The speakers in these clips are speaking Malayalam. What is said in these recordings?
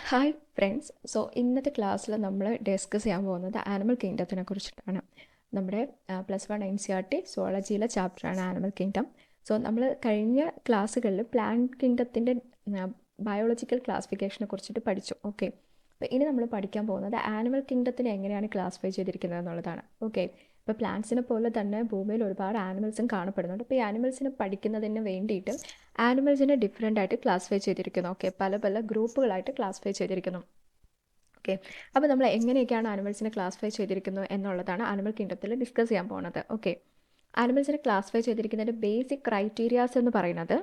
Hi friends. ഇന്നത്തെ ക്ലാസ്സിൽ നമ്മൾ ഡിസ്കസ് ചെയ്യാൻ പോകുന്നത് ആനിമൽ കിങ്ഡത്തിനെ കുറിച്ചിട്ടാണ്. നമ്മുടെ +1 NCERT സുവോളജിയിലെ ചാപ്റ്ററാണ് ആനിമൽ കിങ്ഡം. നമ്മൾ കഴിഞ്ഞ ക്ലാസ്സുകളിൽ പ്ലാന്റ് കിങ്ഡത്തിൻ്റെ ബയോളജിക്കൽ ക്ലാസിഫിക്കേഷനെ കുറിച്ചിട്ട് പഠിച്ചു. ഓക്കെ, അപ്പോൾ ഇനി നമ്മൾ പഠിക്കാൻ പോകുന്നത് ആനിമൽ കിങ്ഡത്തിനെ എങ്ങനെയാണ് ക്ലാസിഫൈ ചെയ്തിരിക്കുന്നത് എന്നുള്ളതാണ്. ഓക്കെ, ഇപ്പോൾ പ്ലാന്റ്സിനെ പോലെ തന്നെ ഭൂമിയിൽ ഒരുപാട് ആനിമൽസും കാണപ്പെടുന്നുണ്ട്. അപ്പോൾ ഈ ആനിമൽസിനെ പഠിക്കുന്നതിന് വേണ്ടിയിട്ട് ആനിമൽസിനെ ഡിഫറെൻ്റ് ആയിട്ട് ക്ലാസിഫൈ ചെയ്തിരിക്കുന്നു. ഓക്കെ, പല പല ഗ്രൂപ്പുകളായിട്ട് ക്ലാസിഫൈ ചെയ്തിരിക്കുന്നു. ഓക്കെ, അപ്പോൾ നമ്മൾ എങ്ങനെയൊക്കെയാണ് ആനിമൽസിനെ ക്ലാസിഫൈ ചെയ്തിരിക്കുന്നത് എന്നുള്ളതാണ് ആനിമൽ കിങ്ഡത്തിൽ ഡിസ്കസ് ചെയ്യാൻ പോകുന്നത്. ഓക്കെ, ആനിമൽസിനെ ക്ലാസിഫൈ ചെയ്തിരിക്കുന്നതിൻ്റെ ബേസിക് ക്രൈറ്റീരിയാസ് എന്ന് പറയുന്നത്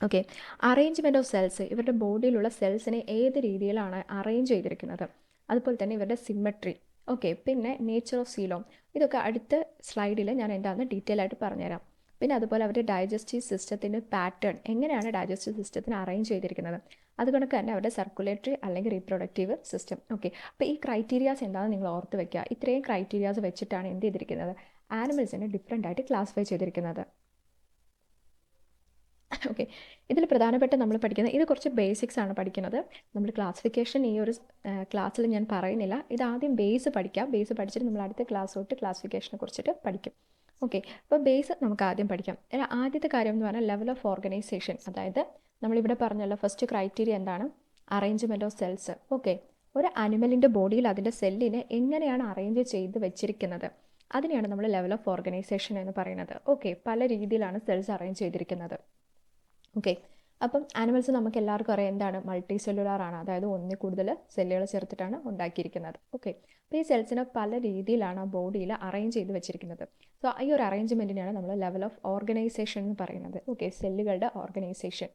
ഓക്കെ അറേഞ്ച്മെൻറ്റ് ഓഫ് സെൽസ്, ഇവരുടെ ബോഡിയിലുള്ള സെൽസിനെ ഏത് രീതിയിലാണ് അറേഞ്ച് ചെയ്തിരിക്കുന്നത്, അതുപോലെ തന്നെ ഇവരുടെ സിമ്മട്രി. ഓക്കെ, പിന്നെ നേച്ചർ ഓഫ് സീലോം, ഇതൊക്കെ അടുത്ത സ്ലൈഡിൽ ഞാൻ എന്താണെന്ന് ഡീറ്റെയിൽ ആയിട്ട് പറഞ്ഞുതരാം. പിന്നെ അതുപോലെ അവരുടെ ഡൈജസ്റ്റീവ് സിസ്റ്റത്തിൻ്റെ പാറ്റേൺ, എങ്ങനെയാണ് ഡൈജസ്റ്റീവ് സിസ്റ്റത്തിന് അറേഞ്ച് ചെയ്തിരിക്കുന്നത്, അതുകൊണ്ട് തന്നെ അവരുടെ സർക്കുലേറ്ററി അല്ലെങ്കിൽ റീപ്രൊഡക്റ്റീവ് സിസ്റ്റം. ഓക്കെ, അപ്പോൾ ഈ ക്രൈറ്റീരിയാസ് എന്താണെന്ന് നിങ്ങൾ ഓർത്ത് വയ്ക്കുക. ഇത്രയും ക്രൈറ്റീരിയാസ് വെച്ചിട്ടാണ് എന്ത് ചെയ്തിരിക്കുന്നത്, ആനിമൽസിനെ ഡിഫറെൻ്റ് ആയിട്ട് ക്ലാസിഫൈ ചെയ്തിരിക്കുന്നത്. ഓക്കെ, ഇതിൽ പ്രധാനപ്പെട്ട നമ്മൾ പഠിക്കുന്നത് ഇത് കുറച്ച് ബേസിക്സ് ആണ് പഠിക്കുന്നത്. നമ്മൾ ക്ലാസിഫിക്കേഷൻ ഈ ഒരു ക്ലാസ്സിൽ ഞാൻ പറയുന്നില്ല. ഇത് ആദ്യം ബേസ് പഠിക്കാം. ബേസ് പഠിച്ചിട്ട് നമ്മൾ അടുത്ത ക്ലാസ് തൊട്ട് ക്ലാസിഫിക്കേഷനെ കുറിച്ചിട്ട് പഠിക്കും. ഓക്കെ, അപ്പോൾ ബേസ് നമുക്ക് ആദ്യം പഠിക്കാം. ആദ്യത്തെ കാര്യം എന്ന് പറഞ്ഞാൽ ലെവൽ ഓഫ് ഓർഗനൈസേഷൻ. അതായത് നമ്മളിവിടെ പറഞ്ഞല്ലോ, ഫസ്റ്റ് ക്രൈറ്റീരിയ എന്താണ്, അറേഞ്ച്മെൻറ്റ് ഓഫ് സെൽസ്. ഓക്കെ, ഒരു അനിമലിൻ്റെ ബോഡിയിൽ അതിൻ്റെ സെല്ലിനെ എങ്ങനെയാണ് അറേഞ്ച് ചെയ്ത് വെച്ചിരിക്കുന്നത്, അതിനെയാണ് നമ്മൾ ലെവൽ ഓഫ് ഓർഗനൈസേഷൻ എന്ന് പറയുന്നത്. ഓക്കെ, പല രീതിയിലാണ് സെൽസ് അറേഞ്ച് ചെയ്തിരിക്കുന്നത്. ഓക്കെ, അപ്പം ആനിമൽസ് നമുക്ക് എല്ലാവർക്കും അറിയാം എന്താണ്, മൾട്ടി സെല്ലുലാർ ആണ്. അതായത് ഒന്നിൽ കൂടുതൽ സെല്ലുകൾ ചേർത്തിട്ടാണ് ഉണ്ടാക്കിയിരിക്കുന്നത്. ഓക്കെ, അപ്പോൾ ഈ സെൽസിനെ പല രീതിയിലാണ് ആ ബോഡിയിൽ അറേഞ്ച് ചെയ്ത് വെച്ചിരിക്കുന്നത്. ഈ ഒരു അറേഞ്ച്മെൻറ്റിനെയാണ് നമ്മൾ ലെവൽ ഓഫ് ഓർഗനൈസേഷൻ എന്ന് പറയുന്നത്. ഓക്കെ, സെല്ലുകളുടെ ഓർഗനൈസേഷൻ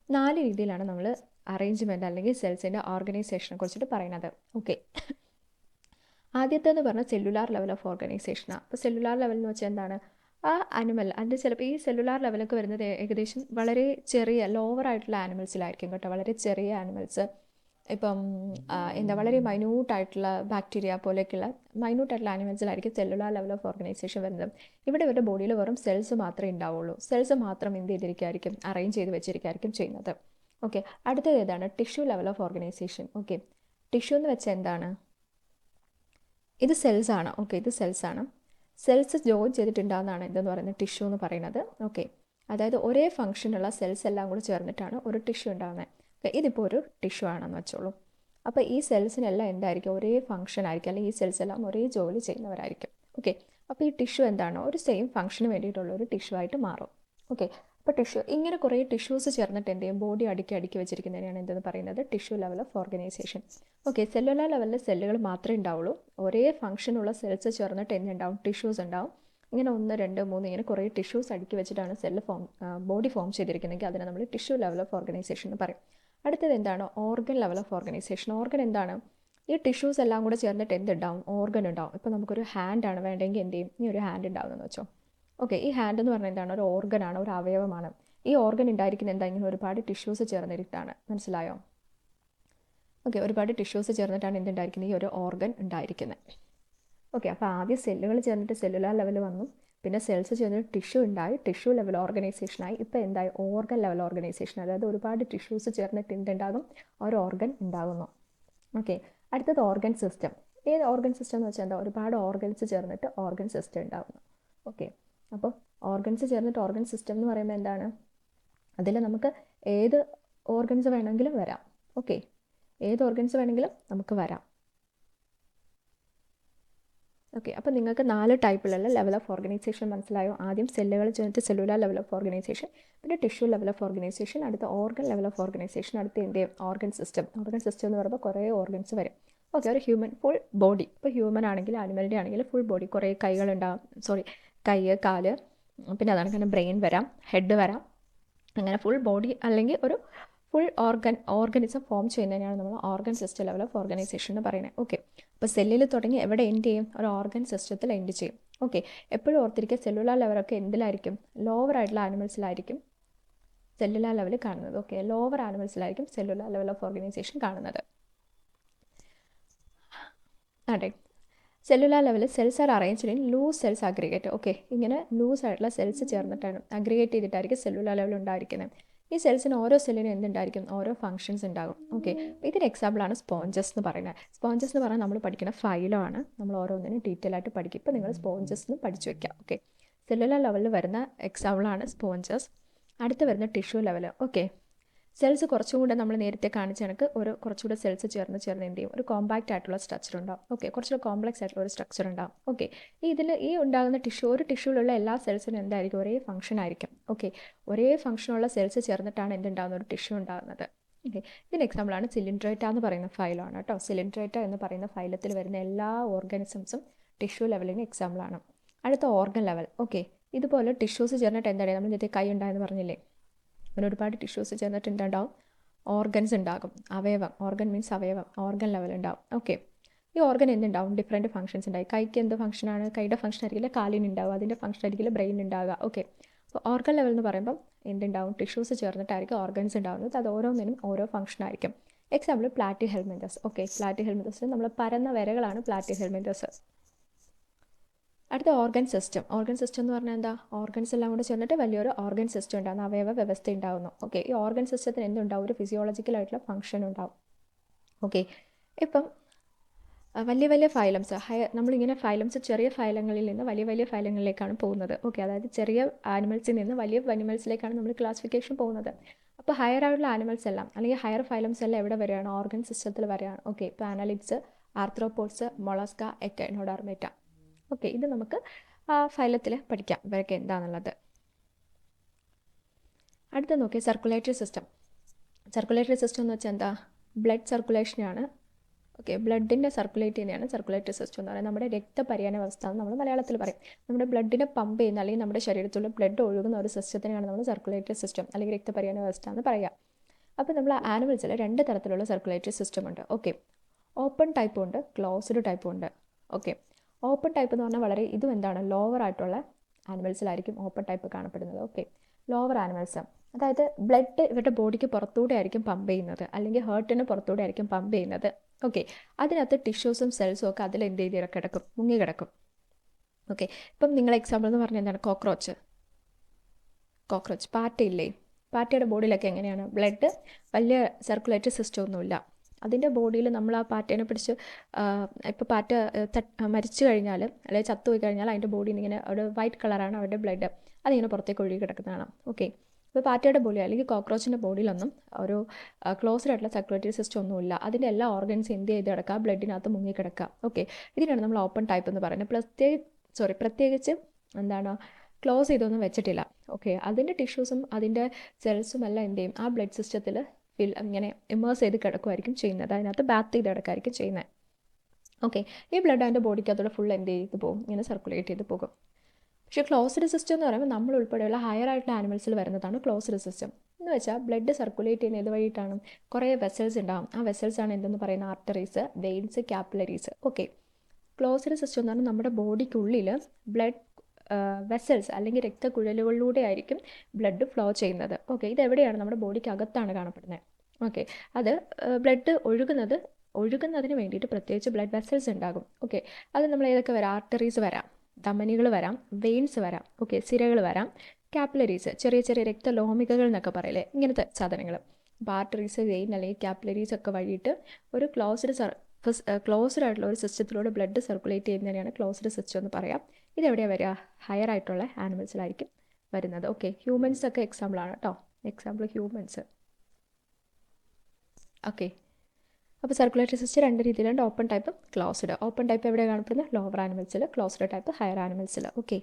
4 രീതിയിലാണ് നമ്മൾ അറേഞ്ച്മെൻറ്റ് അല്ലെങ്കിൽ സെൽസിൻ്റെ ഓർഗനൈസേഷനെ കുറിച്ചിട്ട് പറയുന്നത്. ഓക്കെ, ആദ്യത്തേന്ന് പറഞ്ഞാൽ സെല്ലുലാർ ലെവൽ ഓഫ് ഓർഗനൈസേഷനാണ്. അപ്പോൾ സെല്ലുലാർ ലെവൽ എന്ന് വെച്ചാൽ എന്താണ്, ആ അനിമൽ അതിൻ്റെ ചിലപ്പോൾ ഈ സെല്ലുലാർ ലെവലൊക്കെ വരുന്നത് ഏകദേശം വളരെ ചെറിയ ലോവർ ആയിട്ടുള്ള ആനിമൽസിലായിരിക്കും കേട്ടോ. വളരെ ചെറിയ ആനിമൽസ്, ഇപ്പം വളരെ മൈന്യൂട്ടായിട്ടുള്ള ബാക്ടീരിയ പോലെയൊക്കെയുള്ള മൈന്യൂട്ടായിട്ടുള്ള ആനിമൽസിലായിരിക്കും സെല്ലുലാർ ലെവൽ ഓഫ് ഓർഗനൈസേഷൻ വരുന്നത്. ഇവരുടെ ബോഡിയിൽ വെറും സെൽസ് മാത്രമേ ഉണ്ടാവുള്ളൂ. സെൽസ് മാത്രം എന്ത് ചെയ്തിരിക്കുകയായിരിക്കും, അറേഞ്ച് ചെയ്ത് വെച്ചിരിക്കുകയായിരിക്കും ചെയ്യുന്നത്. ഓക്കെ, അടുത്തത് ഏതാണ്, tissue level of organisation. Okay, tissue എന്ന് വെച്ചാൽ എന്താണ്, ഇത് സെൽസ് ആണ്. ഓക്കെ, ഇത് സെൽസ് ആണ്. സെൽസ് ജോയിൻ ചെയ്തിട്ടുണ്ടാകുന്നതാണ് എന്തെന്ന് പറയുന്നത് ടിഷ്യൂ എന്ന് പറയുന്നത്. ഓക്കെ, അതായത് ഒരേ ഫംഗ്ഷനുള്ള സെൽസ് എല്ലാം കൂടി ചേർന്നിട്ടാണ് ഒരു ടിഷ്യൂ ഉണ്ടാകുന്നത്. ഇതിപ്പോൾ ഒരു ടിഷ്യൂ ആണെന്ന് വെച്ചോളൂ. അപ്പോൾ ഈ സെൽസിനെല്ലാം എന്തായിരിക്കും, ഒരേ ഫംഗ്ഷൻ ആയിരിക്കും, അല്ലെങ്കിൽ ഈ സെൽസ് എല്ലാം ഒരേ ജോലി ചെയ്യുന്നവരായിരിക്കും. ഓക്കെ, അപ്പോൾ ഈ ടിഷ്യൂ എന്താണ്, ഒരു സെയിം ഫംഗ്ഷന് വേണ്ടിയിട്ടുള്ള ഒരു ടിഷ്യൂ ആയിട്ട് മാറും. ഓക്കെ, അപ്പോൾ ടിഷ്യൂ ഇങ്ങനെ കുറേ ടിഷ്യൂസ് ചേർന്നിട്ട് എന്ത് ചെയ്യും, ബോഡി അടുക്കി വെച്ചിരിക്കുന്നതിനാണ് എന്തെന്ന് പറയുന്നത്, tissue level of organisation. Okay, cellular ലെവലിൽ സെല്ലുകൾ മാത്രമേ ഉണ്ടാവുള്ളൂ. ഒരേ ഫംഗ്ഷനുള്ള സെൽസ് ചേർന്നിട്ട് എന്തുണ്ടാവും, ടിഷ്യൂസ് ഉണ്ടാവും. ഇങ്ങനെ 1, 2, 3 ഇങ്ങനെ കുറേ ടിഷ്യൂസ് അടുക്കി വെച്ചിട്ടാണ് ബോഡി ഫോം ചെയ്തിരിക്കുന്നതെങ്കിൽ അതിനെ നമ്മൾ ടിഷ്യൂ ലെവൽ ഓഫ് ഓർഗനൈസേഷൻ എന്ന് പറയും. അടുത്തത് എന്താണ്, organ level of organisation. Organ എന്താണ്, ഈ ടിഷ്യൂസ് എല്ലാം കൂടെ ചേർന്നിട്ട് എന്തുണ്ടാവും, ഓർഗൻ ഉണ്ടാവും. ഇപ്പോൾ നമുക്കൊരു ഹാൻഡ് ആണ് വേണ്ടെങ്കിൽ എന്ത് ചെയ്യും, ഈ ഒരു ഹാൻഡ് ഉണ്ടാവുമെന്ന് വെച്ചോ. ഓക്കെ, ഈ ഹാൻഡ് എന്ന് പറഞ്ഞാൽ എന്താണ്, ഒരു ഓർഗനാണ്, ഒരു അവയവമാണ്. ഈ ഓർഗൻ ഉണ്ടായിരിക്കുന്ന എന്താ, ഇങ്ങനെ ഒരുപാട് ടിഷ്യൂസ് ചേർന്നിട്ടാണ്. മനസ്സിലായോ? ഓക്കെ, ഒരുപാട് ടിഷ്യൂസ് ചേർന്നിട്ടാണ് എന്തുണ്ടായിരിക്കുന്നത്, ഈ ഒരു ഓർഗൻ ഉണ്ടായിരിക്കുന്നത്. ഓക്കെ, അപ്പോൾ ആദ്യം സെല്ലുകൾ ചേർന്നിട്ട് സെല്ലുലാർ ലെവൽ വന്നു, പിന്നെ സെൽസ് ചേർന്നിട്ട് ടിഷ്യൂ ഉണ്ടായി, ടിഷ്യൂ ലെവൽ ഓർഗനൈസേഷനായി. ഇപ്പോൾ എന്തായി, ഓർഗൻ ലെവൽ ഓർഗനൈസേഷൻ. അതായത് ഒരുപാട് ടിഷ്യൂസ് ചേർന്നിട്ട് എന്തുണ്ടാകും, ഒരു ഓർഗൻ ഉണ്ടാകുന്നു. ഓക്കെ, അടുത്തത് ഓർഗൻ സിസ്റ്റം. ഏത് ഓർഗൻ സിസ്റ്റം എന്ന് വെച്ചാൽ എന്താ, ഒരുപാട് ഓർഗൻസ് ചേർന്നിട്ട് ഓർഗൻ സിസ്റ്റം ഉണ്ടാകുന്നു. ഓക്കെ, അപ്പോൾ ഓർഗൻസ് ചേർന്നിട്ട് ഓർഗൻ സിസ്റ്റം എന്ന് പറയുമ്പോൾ എന്താണ്, അതിൽ നമുക്ക് ഏത് ഓർഗൻസ് വേണമെങ്കിലും വരാം. ഓക്കെ, ഏത് ഓർഗൻസ് വേണമെങ്കിലും നമുക്ക് വരാം. ഓക്കെ, അപ്പോൾ നിങ്ങൾക്ക് 4 ടൈപ്പിലുള്ള ലെവൽ ഓഫ് ഓർഗനൈസേഷൻ മനസ്സിലായോ. ആദ്യം സെല്ലുകൾ ചേർന്നിട്ട് സെല്ലുലാർ ലെവൽ ഓഫ് ഓർഗനൈസേഷൻ, പിന്നെ ടിഷ്യൂ ലെവൽ ഓഫ് ഓർഗനൈസേഷൻ, അടുത്ത ഓർഗൻ ലെവൽ ഓഫ് ഓർഗനൈസേഷൻ, അടുത്ത എന്ത് ഓർഗൻ സിസ്റ്റം. ഓർഗൻ സിസ്റ്റം എന്ന് പറയുമ്പോൾ കുറേ ഓർഗൻസ് വരും. ഓക്കെ, ഒരു ഹ്യൂമൻ ഫുൾ ബോഡി, ഇപ്പോൾ ഹ്യൂമൻ ആണെങ്കിൽ ആനിമലിൻ്റെ ആണെങ്കിൽ ഫുൾ ബോഡി, കുറേ കൈകളുണ്ടാകും, കൈ, കാല്, പിന്നെ അതാണ് ബ്രെയിൻ വരാം, ഹെഡ് വരാം, അങ്ങനെ ഫുൾ ബോഡി അല്ലെങ്കിൽ ഒരു ഫുൾ ഓർഗനിസം ഫോം ചെയ്യുന്നതിനാണ് നമ്മൾ organ system level of organisation എന്ന് പറയുന്നത്. ഓക്കെ, അപ്പോൾ സെല്ലിൽ തുടങ്ങി എവിടെ എൻഡ് ചെയ്യും, ഒരു ഓർഗൻ സിസ്റ്റത്തിൽ എൻഡ് ചെയ്യും. ഓക്കെ, എപ്പോഴും ഓർത്തിരിക്കുക, സെല്ലുലാർ ലെവലൊക്കെ എന്തിലായിരിക്കും, ലോവർ ആയിട്ടുള്ള ആനിമൽസിലായിരിക്കും സെല്ലുലാർ ലെവൽ കാണുന്നത്. ഓക്കെ, ലോവർ ആനിമൽസിലായിരിക്കും സെല്ലുലാർ ലെവൽ ഓഫ് ഓർഗനൈസേഷൻ കാണുന്നത്. അതെ, സെല്ലുലാർ ലെവലിൽ cells are arranged in loose cells aggregate. Okay, ഇങ്ങനെ ലൂസ് ആയിട്ടുള്ള സെൽസ് ചേർന്നിട്ടാണ് അഗ്രിഗേറ്റ് ചെയ്തിട്ടായിരിക്കും സെല്ലുലാർ ലെവൽ ഉണ്ടായിരിക്കുന്നത്. ഈ സെൽസിന് ഓരോ സെല്ലിനും എന്തുണ്ടായിരിക്കും, ഓരോ ഫങ്ഷൻസ് ഉണ്ടാകും. ഓക്കെ, അപ്പോൾ ഇതിന് എക്സാമ്പിളാണ് സ്പോഞ്ചസ് എന്ന് പറയുന്നത്. സ്പോഞ്ചസ് എന്ന് പറഞ്ഞാൽ നമ്മൾ പഠിക്കുന്ന ഫൈലമാണ്. നമ്മൾ ഓരോന്നിനും ഡീറ്റെയിൽ ആയിട്ട് പഠിക്കും. ഇപ്പോൾ നിങ്ങൾ സ്പോഞ്ചസ് എന്ന് പഠിച്ചു വെക്കുക. ഓക്കെ, സെല്ലുലാർ ലെവലിൽ വരുന്ന എക്സാമ്പിളാണ് സ്പോഞ്ചസ്. അടുത്ത് വരുന്ന ടിഷ്യൂ ലെവൽ. ഓക്കെ, സെൽസ് കുറച്ചും കൂടെ നമ്മൾ നേരത്തെ കാണിച്ച കണക്ക് കുറച്ചുകൂടെ സെൽസ് ചേർന്ന് എന്ത് ചെയ്യും, ഒരു കോമ്പാക്റ്റ് ആയിട്ടുള്ള സ്ട്രക്ചർ ഉണ്ടാവും. ഓക്കെ, കുറച്ചുകൂടെ കോംപ്ലക്സ് ആയിട്ടുള്ള ഒരു സ്ട്രക്ചർ ഉണ്ടാവും. ഓക്കെ, ഈ ഉണ്ടാകുന്ന ഒരു ടിഷ്യൂലുള്ള എല്ലാ സെൽസിനും എന്തായിരിക്കും, ഒരേ ഫംഗ്ഷൻ ആയിരിക്കും. ഓക്കെ, ഒരേ ഫംഗ്ഷനുള്ള സെൽസ് ചേർന്നിട്ടാണ് എന്തുണ്ടാകുന്ന ഒരു ടിഷ്യൂ ഉണ്ടാകുന്നത്. ഓക്കെ, ഇതിന് എക്സാമ്പിളാണ് സിലിൻഡ്രേറ്റ എന്ന് പറയുന്ന ഫൈലാണ് കേട്ടോ. സിലിൻഡ്രേറ്റ എന്ന് പറയുന്ന ഫൈലത്തിൽ വരുന്ന എല്ലാ ഓർഗാനിസംസും ടിഷ്യൂ ലെവലിന് എക്സാമ്പിളാണ്. അടുത്ത ഓർഗൻ ലെവൽ. ഓക്കെ, ഇതുപോലെ ടിഷ്യൂസ് ചേർന്നിട്ട് എന്താണ്, നമ്മൾ നേരത്തെ കൈ ഉണ്ടായെന്ന് പറഞ്ഞില്ലേ, അങ്ങനെ ഒരുപാട് ടിഷ്യൂസ് ചേർന്നിട്ട് എന്തുണ്ടാവും, ഓർഗൻസ് ഉണ്ടാകും. അവയവം, ഓർഗൻ മീൻസ് അവയവം, ഓർഗൻ ലെവൽ ഉണ്ടാവും. ഓക്കെ, ഈ ഓർഗൻ എന്തുണ്ടാവും, ഡിഫറെൻറ്റ് ഫംഗ്ഷൻസ് ഉണ്ടായി. കൈക്ക് എന്ത് ഫംഗ്ഷനാണ്, കൈയുടെ ഫംഗ്ഷൻ ആയിരിക്കില്ല കാലിന് ഉണ്ടാവുക, അതിൻ്റെ ഫംഗ്ഷൻ ആയിരിക്കില്ല ബ്രെയിൻ ഉണ്ടാവുക. ഓക്കെ, അപ്പോൾ ഓർഗൻ ലെവൽ എന്ന് പറയുമ്പം എന്തുണ്ടാവും, ടിഷ്യൂസ് ചേർന്നിട്ടായിരിക്കും ഓർഗൻസ് ഉണ്ടാകുന്നത്. അത് ഓരോന്നിനും ഓരോ ഫംഗ്ഷൻ ആയിരിക്കും. Example platy helminthes. Okay, platy helminthes നമ്മൾ പരന്ന വരകളാണ് പ്ലാറ്റി ഹെൽമിന്തസ്. അടുത്ത ഓർഗൻ സിസ്റ്റം. ഓർഗൻ സിസ്റ്റം എന്ന് പറഞ്ഞാൽ എന്താ, ഓർഗൻസ് എല്ലാം കൂടെ ചേർന്നിട്ട് വലിയൊരു ഓർഗൻ സിസ്റ്റം ഉണ്ടാകുന്നു, അവയവ വ്യവസ്ഥ ഉണ്ടാകുന്നു. ഓക്കെ, ഈ ഓർഗൻ സിസ്റ്റത്തിന് എന്തുണ്ടാവും, ഒരു ഫിസിയോളജിക്കലായിട്ടുള്ള ഫംഗ്ഷൻ ഉണ്ടാവും. ഓക്കെ, ഇപ്പം വലിയ വലിയ ഫൈലംസ്, നമ്മളിങ്ങനെ ഫൈലംസ് ചെറിയ ഫൈലങ്ങളിൽ നിന്ന് വലിയ വലിയ ഫൈലങ്ങളിലേക്കാണ് പോകുന്നത്. ഓക്കെ, അതായത് ചെറിയ ആനിമൽസിൽ നിന്ന് വലിയ അനിമൽസിലേക്കാണ് നമ്മൾ ക്ലാസിഫിക്കേഷൻ പോകുന്നത്. അപ്പോൾ ഹയർ ആയിട്ടുള്ള ആനിമൽസ് എല്ലാം അല്ലെങ്കിൽ ഹയർ ഫൈലംസ് എല്ലാം എവിടെ വരികയാണ്, ഓർഗൻ സിസ്റ്റത്തിൽ വരികയാണ്. ഓക്കെ, ഇപ്പോൾ അനലിഡ്സ്, ആർത്രോപോഡ്സ്, മൊളസ്ക, എക്കൈനോഡർമേറ്റ. ഓക്കെ, ഇത് നമുക്ക് ഫൈലത്തിൽ പഠിക്കാം ഇവരൊക്കെ എന്താണെന്നുള്ളത്. അടുത്ത നോക്കിയാൽ സർക്കുലേറ്ററി സിസ്റ്റം. സർക്കുലേറ്ററി സിസ്റ്റം എന്ന് വെച്ചാൽ എന്താ, ബ്ലഡ് സർക്കുലേഷനാണ്. ഓക്കെ, ബ്ലഡിൻ്റെ സർക്കുലേറ്റ് ചെയ്യുന്നതാണ് സർക്കുലേറ്ററി സിസ്റ്റം എന്ന് പറയുന്നത്. നമ്മുടെ രക്തപര്യന വ്യവസ്ഥ എന്ന് നമ്മൾ മലയാളത്തിൽ പറയും. നമ്മുടെ ബ്ലഡിനെ പമ്പ് ചെയ്യുന്ന അല്ലെങ്കിൽ നമ്മുടെ ശരീരത്തിലുള്ള ബ്ലഡ് ഒഴുകുന്ന ഒരു സിസ്റ്റത്തിനെയാണ് നമ്മൾ സർക്കുലേറ്ററി സിസ്റ്റം അല്ലെങ്കിൽ രക്തപര്യന വ്യവസ്ഥ എന്ന് പറയുക. അപ്പോൾ നമ്മൾ ആനിമൽസിൽ 2 തരത്തിലുള്ള സർക്കുലേറ്ററി സിസ്റ്റം ഉണ്ട്. ഓക്കെ, ഓപ്പൺ ടൈപ്പും ഉണ്ട്, ക്ലോസ്ഡ് ടൈപ്പും ഉണ്ട്. ഓക്കെ, ഓപ്പൺ ടൈപ്പ് എന്ന് പറഞ്ഞാൽ വളരെ ഇതും എന്താണ്, ലോവർ ആയിട്ടുള്ള ആനിമൽസിലായിരിക്കും ഓപ്പൺ ടൈപ്പ് കാണപ്പെടുന്നത്. ഓക്കെ, ലോവർ ആനിമൽസ്, അതായത് ബ്ലഡ് ഇവരുടെ ബോഡിക്ക് പുറത്തൂടെ ആയിരിക്കും പമ്പ് ചെയ്യുന്നത്, അല്ലെങ്കിൽ ഹേർട്ടിന് പുറത്തൂടെ ആയിരിക്കും പമ്പ് ചെയ്യുന്നത്. ഓക്കെ, അതിനകത്ത് ടിഷ്യൂസും സെൽസും ഒക്കെ അതിൽ എന്ത് ചെയ്ത് കിടക്കും, മുങ്ങി കിടക്കും. ഓക്കെ, ഇപ്പം നിങ്ങൾ എക്സാമ്പിൾ എന്ന് പറഞ്ഞാൽ എന്താണ്, കോക്രോച്ച് പാറ്റയില്ലേ, പാറ്റയുടെ ബോഡിയിലൊക്കെ എങ്ങനെയാണ്, ബ്ലഡ് വലിയ സർക്കുലേറ്ററി സിസ്റ്റം ഒന്നുമില്ല. അതിൻ്റെ ബോഡിയിൽ നമ്മൾ ആ പാറ്റേനെ പിടിച്ച് ഇപ്പോൾ പാറ്റ മരിച്ചു കഴിഞ്ഞാൽ അല്ലെങ്കിൽ ചത്തുപോയി കഴിഞ്ഞാൽ അതിൻ്റെ ബോഡിയിൽ ഇങ്ങനെ ഒരു വൈറ്റ് കളറാണ് അവരുടെ ബ്ലഡ്, അതിങ്ങനെ പുറത്തേക്ക് ഒഴുകി കിടക്കുന്നതാണ്. ഓക്കെ, ഇപ്പോൾ പാറ്റയുടെ ബോഡി അല്ലെങ്കിൽ കോക്രോച്ചിൻ്റെ ബോഡിയിലൊന്നും ഒരു ക്ലോസ്ഡ് ആയിട്ടുള്ള സർക്കുലേറ്ററി സിസ്റ്റം ഒന്നുമില്ല. അതിൻ്റെ എല്ലാ ഓർഗൻസും എന്ത് ചെയ്ത് കിടക്കുക, ബ്ലഡിനകത്ത് മുങ്ങിക്കിടക്കുക. ഓക്കെ, ഇതിനാണ് നമ്മൾ ഓപ്പൺ ടൈപ്പ് എന്ന് പറയുന്നത്. പ്രത്യേകിച്ച് എന്താണ്, ക്ലോസ് ചെയ്തൊന്നും വെച്ചിട്ടില്ല. ഓക്കെ, അതിൻ്റെ ടിഷ്യൂസും അതിൻ്റെ സെൽസും എല്ലാം എന്ത് ചെയ്യും, ആ ബ്ലഡ് സിസ്റ്റത്തിൽ ഇങ്ങനെ ഇമേഴ്സ് ചെയ്ത് കിടക്കുമായിരിക്കും ചെയ്യുന്നത്, അതിനകത്ത് ബാത്ത് ചെയ്ത് കിടക്കായിരിക്കും ചെയ്യുന്നത്. ഓക്കെ, ഈ ബ്ലഡ് അതിൻ്റെ ബോഡിക്കകത്തോടെ ഫുൾ എന്ത് ചെയ്ത് പോകും, ഇങ്ങനെ സർക്കുലേറ്റ് ചെയ്ത് പോകും. പക്ഷേ ക്ലോസ്ഡ് സിസ്റ്റം എന്ന് പറയുമ്പോൾ നമ്മൾ ഉൾപ്പെടെയുള്ള ഹയർ ആയിട്ടുള്ള ആനിമൽസിൽ വരുന്നതാണ് ക്ലോസ്ഡ് സിസ്റ്റം എന്ന് വെച്ചാൽ ബ്ലഡ് സർക്കുലേറ്റ് ചെയ്യുന്ന ഇത് വഴിയിട്ടാണ്. കുറേ വെസൽസ് ഉണ്ടാകും, ആ വെസൽസാണ് എന്തെന്ന് പറയുന്ന arteries, veins, capillaries. Okay, closed system എന്ന് പറഞ്ഞാൽ നമ്മുടെ ബോഡിക്കുള്ളിൽ ബ്ലഡ് വെസൽസ് അല്ലെങ്കിൽ രക്തക്കുഴലുകളിലൂടെ ആയിരിക്കും ബ്ലഡ് ഫ്ലോ ചെയ്യുന്നത്. ഓക്കെ, ഇതെവിടെയാണ്, നമ്മുടെ ബോഡിക്ക് അകത്താണ് കാണപ്പെടുന്നത്. ഓക്കെ, അത് ബ്ലഡ് ഒഴുകുന്നതിന് വേണ്ടിയിട്ട് പ്രത്യേകിച്ച് ബ്ലഡ് വെസൽസ് ഉണ്ടാകും. ഓക്കെ, അത് നമ്മൾ ഏതൊക്കെ വരാം, ആർട്ടറീസ് വരാം, ധമനികൾ വരാം, വെയിൻസ് വരാം. ഓക്കെ, സിരകൾ വരാം, കാപ്പിലറീസ്, ചെറിയ ചെറിയ രക്തലോമികകൾ എന്നൊക്കെ പറയില്ലേ, ഇങ്ങനത്തെ സാധനങ്ങൾ. അപ്പോൾ ആർട്ടറീസ്, വെയിൻ അല്ലെങ്കിൽ കാപ്പിലറീസ് ഒക്കെ വഴിയിട്ട് ഒരു ക്ലോസ്ഡ് ആയിട്ടുള്ള ഒരു സിസ്റ്റത്തിലൂടെ ബ്ലഡ് സർക്കുലേറ്റ് ചെയ്യുന്നതിനെയാണ് ക്ലോസ്ഡ് സിസ്റ്റം എന്ന് പറയാം. ഇതെവിടെയാണ് വരിക, ഹയർ ആയിട്ടുള്ള ആനിമൽസിലായിരിക്കും വരുന്നത്. ഓക്കെ, ഹ്യൂമൻസ് ഒക്കെ എക്സാമ്പിളാണ് കേട്ടോ, എക്സാമ്പിൾ ഹ്യൂമൻസ്. ഓക്കെ, അപ്പോൾ സർക്കുലേറ്ററി സിസ്റ്റം 2 രീതിയിലുണ്ട്, open type, closed. Open type എവിടെ കാണപ്പെടുന്നത്, ലോവർ ആനിമൽസിൽ, ക്ലോസ്ഡ് ടൈപ്പ് ഹയർ ആനിമൽസിൽ. ഓക്കെ,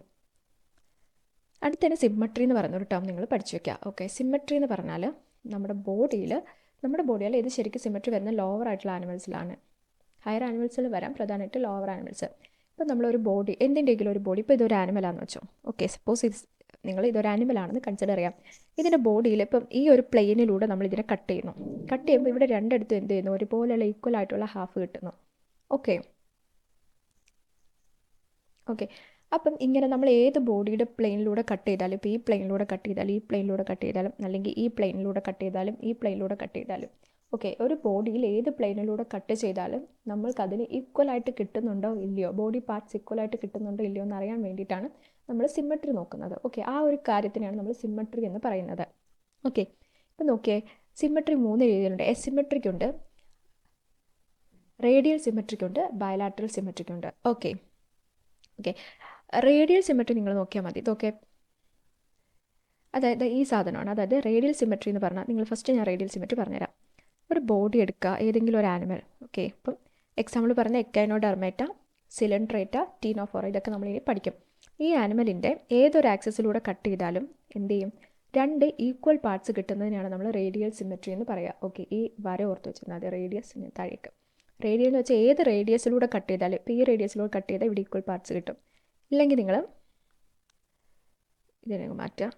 അടുത്തന്നെ സിമ്മട്രി എന്ന് പറയുന്ന ഒരു ടേം നിങ്ങൾ പഠിച്ചു വയ്ക്കുക. ഓക്കെ, സിമ്മട്രി എന്ന് പറഞ്ഞാൽ നമ്മുടെ ബോഡിയിൽ ഇത് ശരിക്കും സിമ്മട്രി വരുന്ന ലോവർ ആയിട്ടുള്ള ആനിമൽസിലാണ്. ഹയർ ആനിമൽസിൽ വരാം, പ്രധാനമായിട്ട് ലോവർ ആനിമൽസ്. ഇപ്പം നമ്മളൊരു ബോഡി, എന്തിൻ്റെയെങ്കിലും ഒരു ബോഡി, ഇപ്പോൾ ഇതൊരു ആനിമലാണെന്ന് വെച്ചോ. ഓക്കെ, സപ്പോസ് ഇതൊരു ആനിമലാണെന്ന് കൺസിഡർ ചെയ്യാം. ഇതിൻ്റെ ബോഡിയിൽ ഇപ്പം ഈ ഒരു പ്ലെയിനിലൂടെ നമ്മൾ ഇതിനെ കട്ട് ചെയ്യുമ്പോൾ ഇവിടെ രണ്ടിടത്തും എന്ത് ചെയ്യുന്നു, ഒരുപോലെയുള്ള ഈക്വൽ ആയിട്ടുള്ള ഹാഫ് കിട്ടുന്നു. ഓക്കെ, അപ്പം ഇങ്ങനെ നമ്മൾ ഏത് ബോഡിയുടെ പ്ലെയിനിലൂടെ കട്ട് ചെയ്താലും, ഇപ്പോൾ ഈ പ്ലെയിനിലൂടെ കട്ട് ചെയ്താലും, ഈ പ്ലെയിനിലൂടെ കട്ട് ചെയ്താലും, അല്ലെങ്കിൽ ഈ പ്ലെയിനിലൂടെ കട്ട് ചെയ്താലും, ഈ പ്ലെയിനിലൂടെ കട്ട് ചെയ്താലും, ഓക്കെ, ഒരു ബോഡിയിൽ ഏത് പ്ലെയിനിലൂടെ കട്ട് ചെയ്താലും നമ്മൾക്കതിന് ഈക്വലായിട്ട് കിട്ടുന്നുണ്ടോ ഇല്ലയോ, ബോഡി പാർട്സ് ഈക്വലായിട്ട് കിട്ടുന്നുണ്ടോ ഇല്ലയോ എന്ന് അറിയാൻ വേണ്ടിയിട്ടാണ് നമ്മൾ സിമ്മട്രി നോക്കുന്നത്. ഓക്കെ, ആ ഒരു കാര്യത്തിനാണ് നമ്മൾ സിമ്മട്രി എന്ന് പറയുന്നത്. ഓക്കെ, ഇപ്പം നോക്കിയേ, സിമെട്രി 3 രീതിയിലുണ്ട്. എസിമെട്രിക് ഉണ്ട്, റേഡിയൽ സിമെട്രിക് ഉണ്ട്, ബയലാട്രൽ സിമെട്രിക് ഉണ്ട്. ഓക്കെ. റേഡിയൽ സിമെട്രി നിങ്ങൾ നോക്കിയാൽ മതി. ഇതൊക്കെ അതായത് ഈ സാധനമാണ്. അതായത് റേഡിയൽ സിമെട്രി എന്ന് പറഞ്ഞാൽ, നിങ്ങൾ ഫസ്റ്റ് ഞാൻ റേഡിയൽ സിമെട്രി പറഞ്ഞുതരാം. ഒരു ബോഡി എടുക്കുക, ഏതെങ്കിലും ഒരു ആനിമൽ. ഓക്കെ, ഇപ്പം എക്സാമ്പിൾ പറഞ്ഞ എക്കൈനോഡെർമേറ്റ, സിലിൻഡ്രേറ്റ, ടീനോഫോറ, ഇതൊക്കെ നമ്മൾ ഇനി പഠിക്കും. ഈ ആനിമലിൻ്റെ ഏതൊരു ആക്സസിലൂടെ കട്ട് ചെയ്താലും എന്ത് ചെയ്യും, 2 ഈക്വൽ പാർട്സ് കിട്ടുന്നതിനാണ് നമ്മൾ റേഡിയൽ സിമെട്രി എന്ന് പറയുക. ഓക്കെ, ഈ വര ഓർത്ത് വെച്ചിരുന്നത്, അത് റേഡിയസിന് താഴേക്ക്. റേഡിയൽ എന്ന് വെച്ചാൽ ഏത് റേഡിയസിലൂടെ കട്ട് ചെയ്താലും, ഇപ്പോൾ ഈ റേഡിയസിലൂടെ കട്ട് ചെയ്താൽ ഇവിടെ ഈക്വൽ പാർട്സ് കിട്ടും. ഇല്ലെങ്കിൽ നിങ്ങൾ ഇതിനെ മാറ്റുക,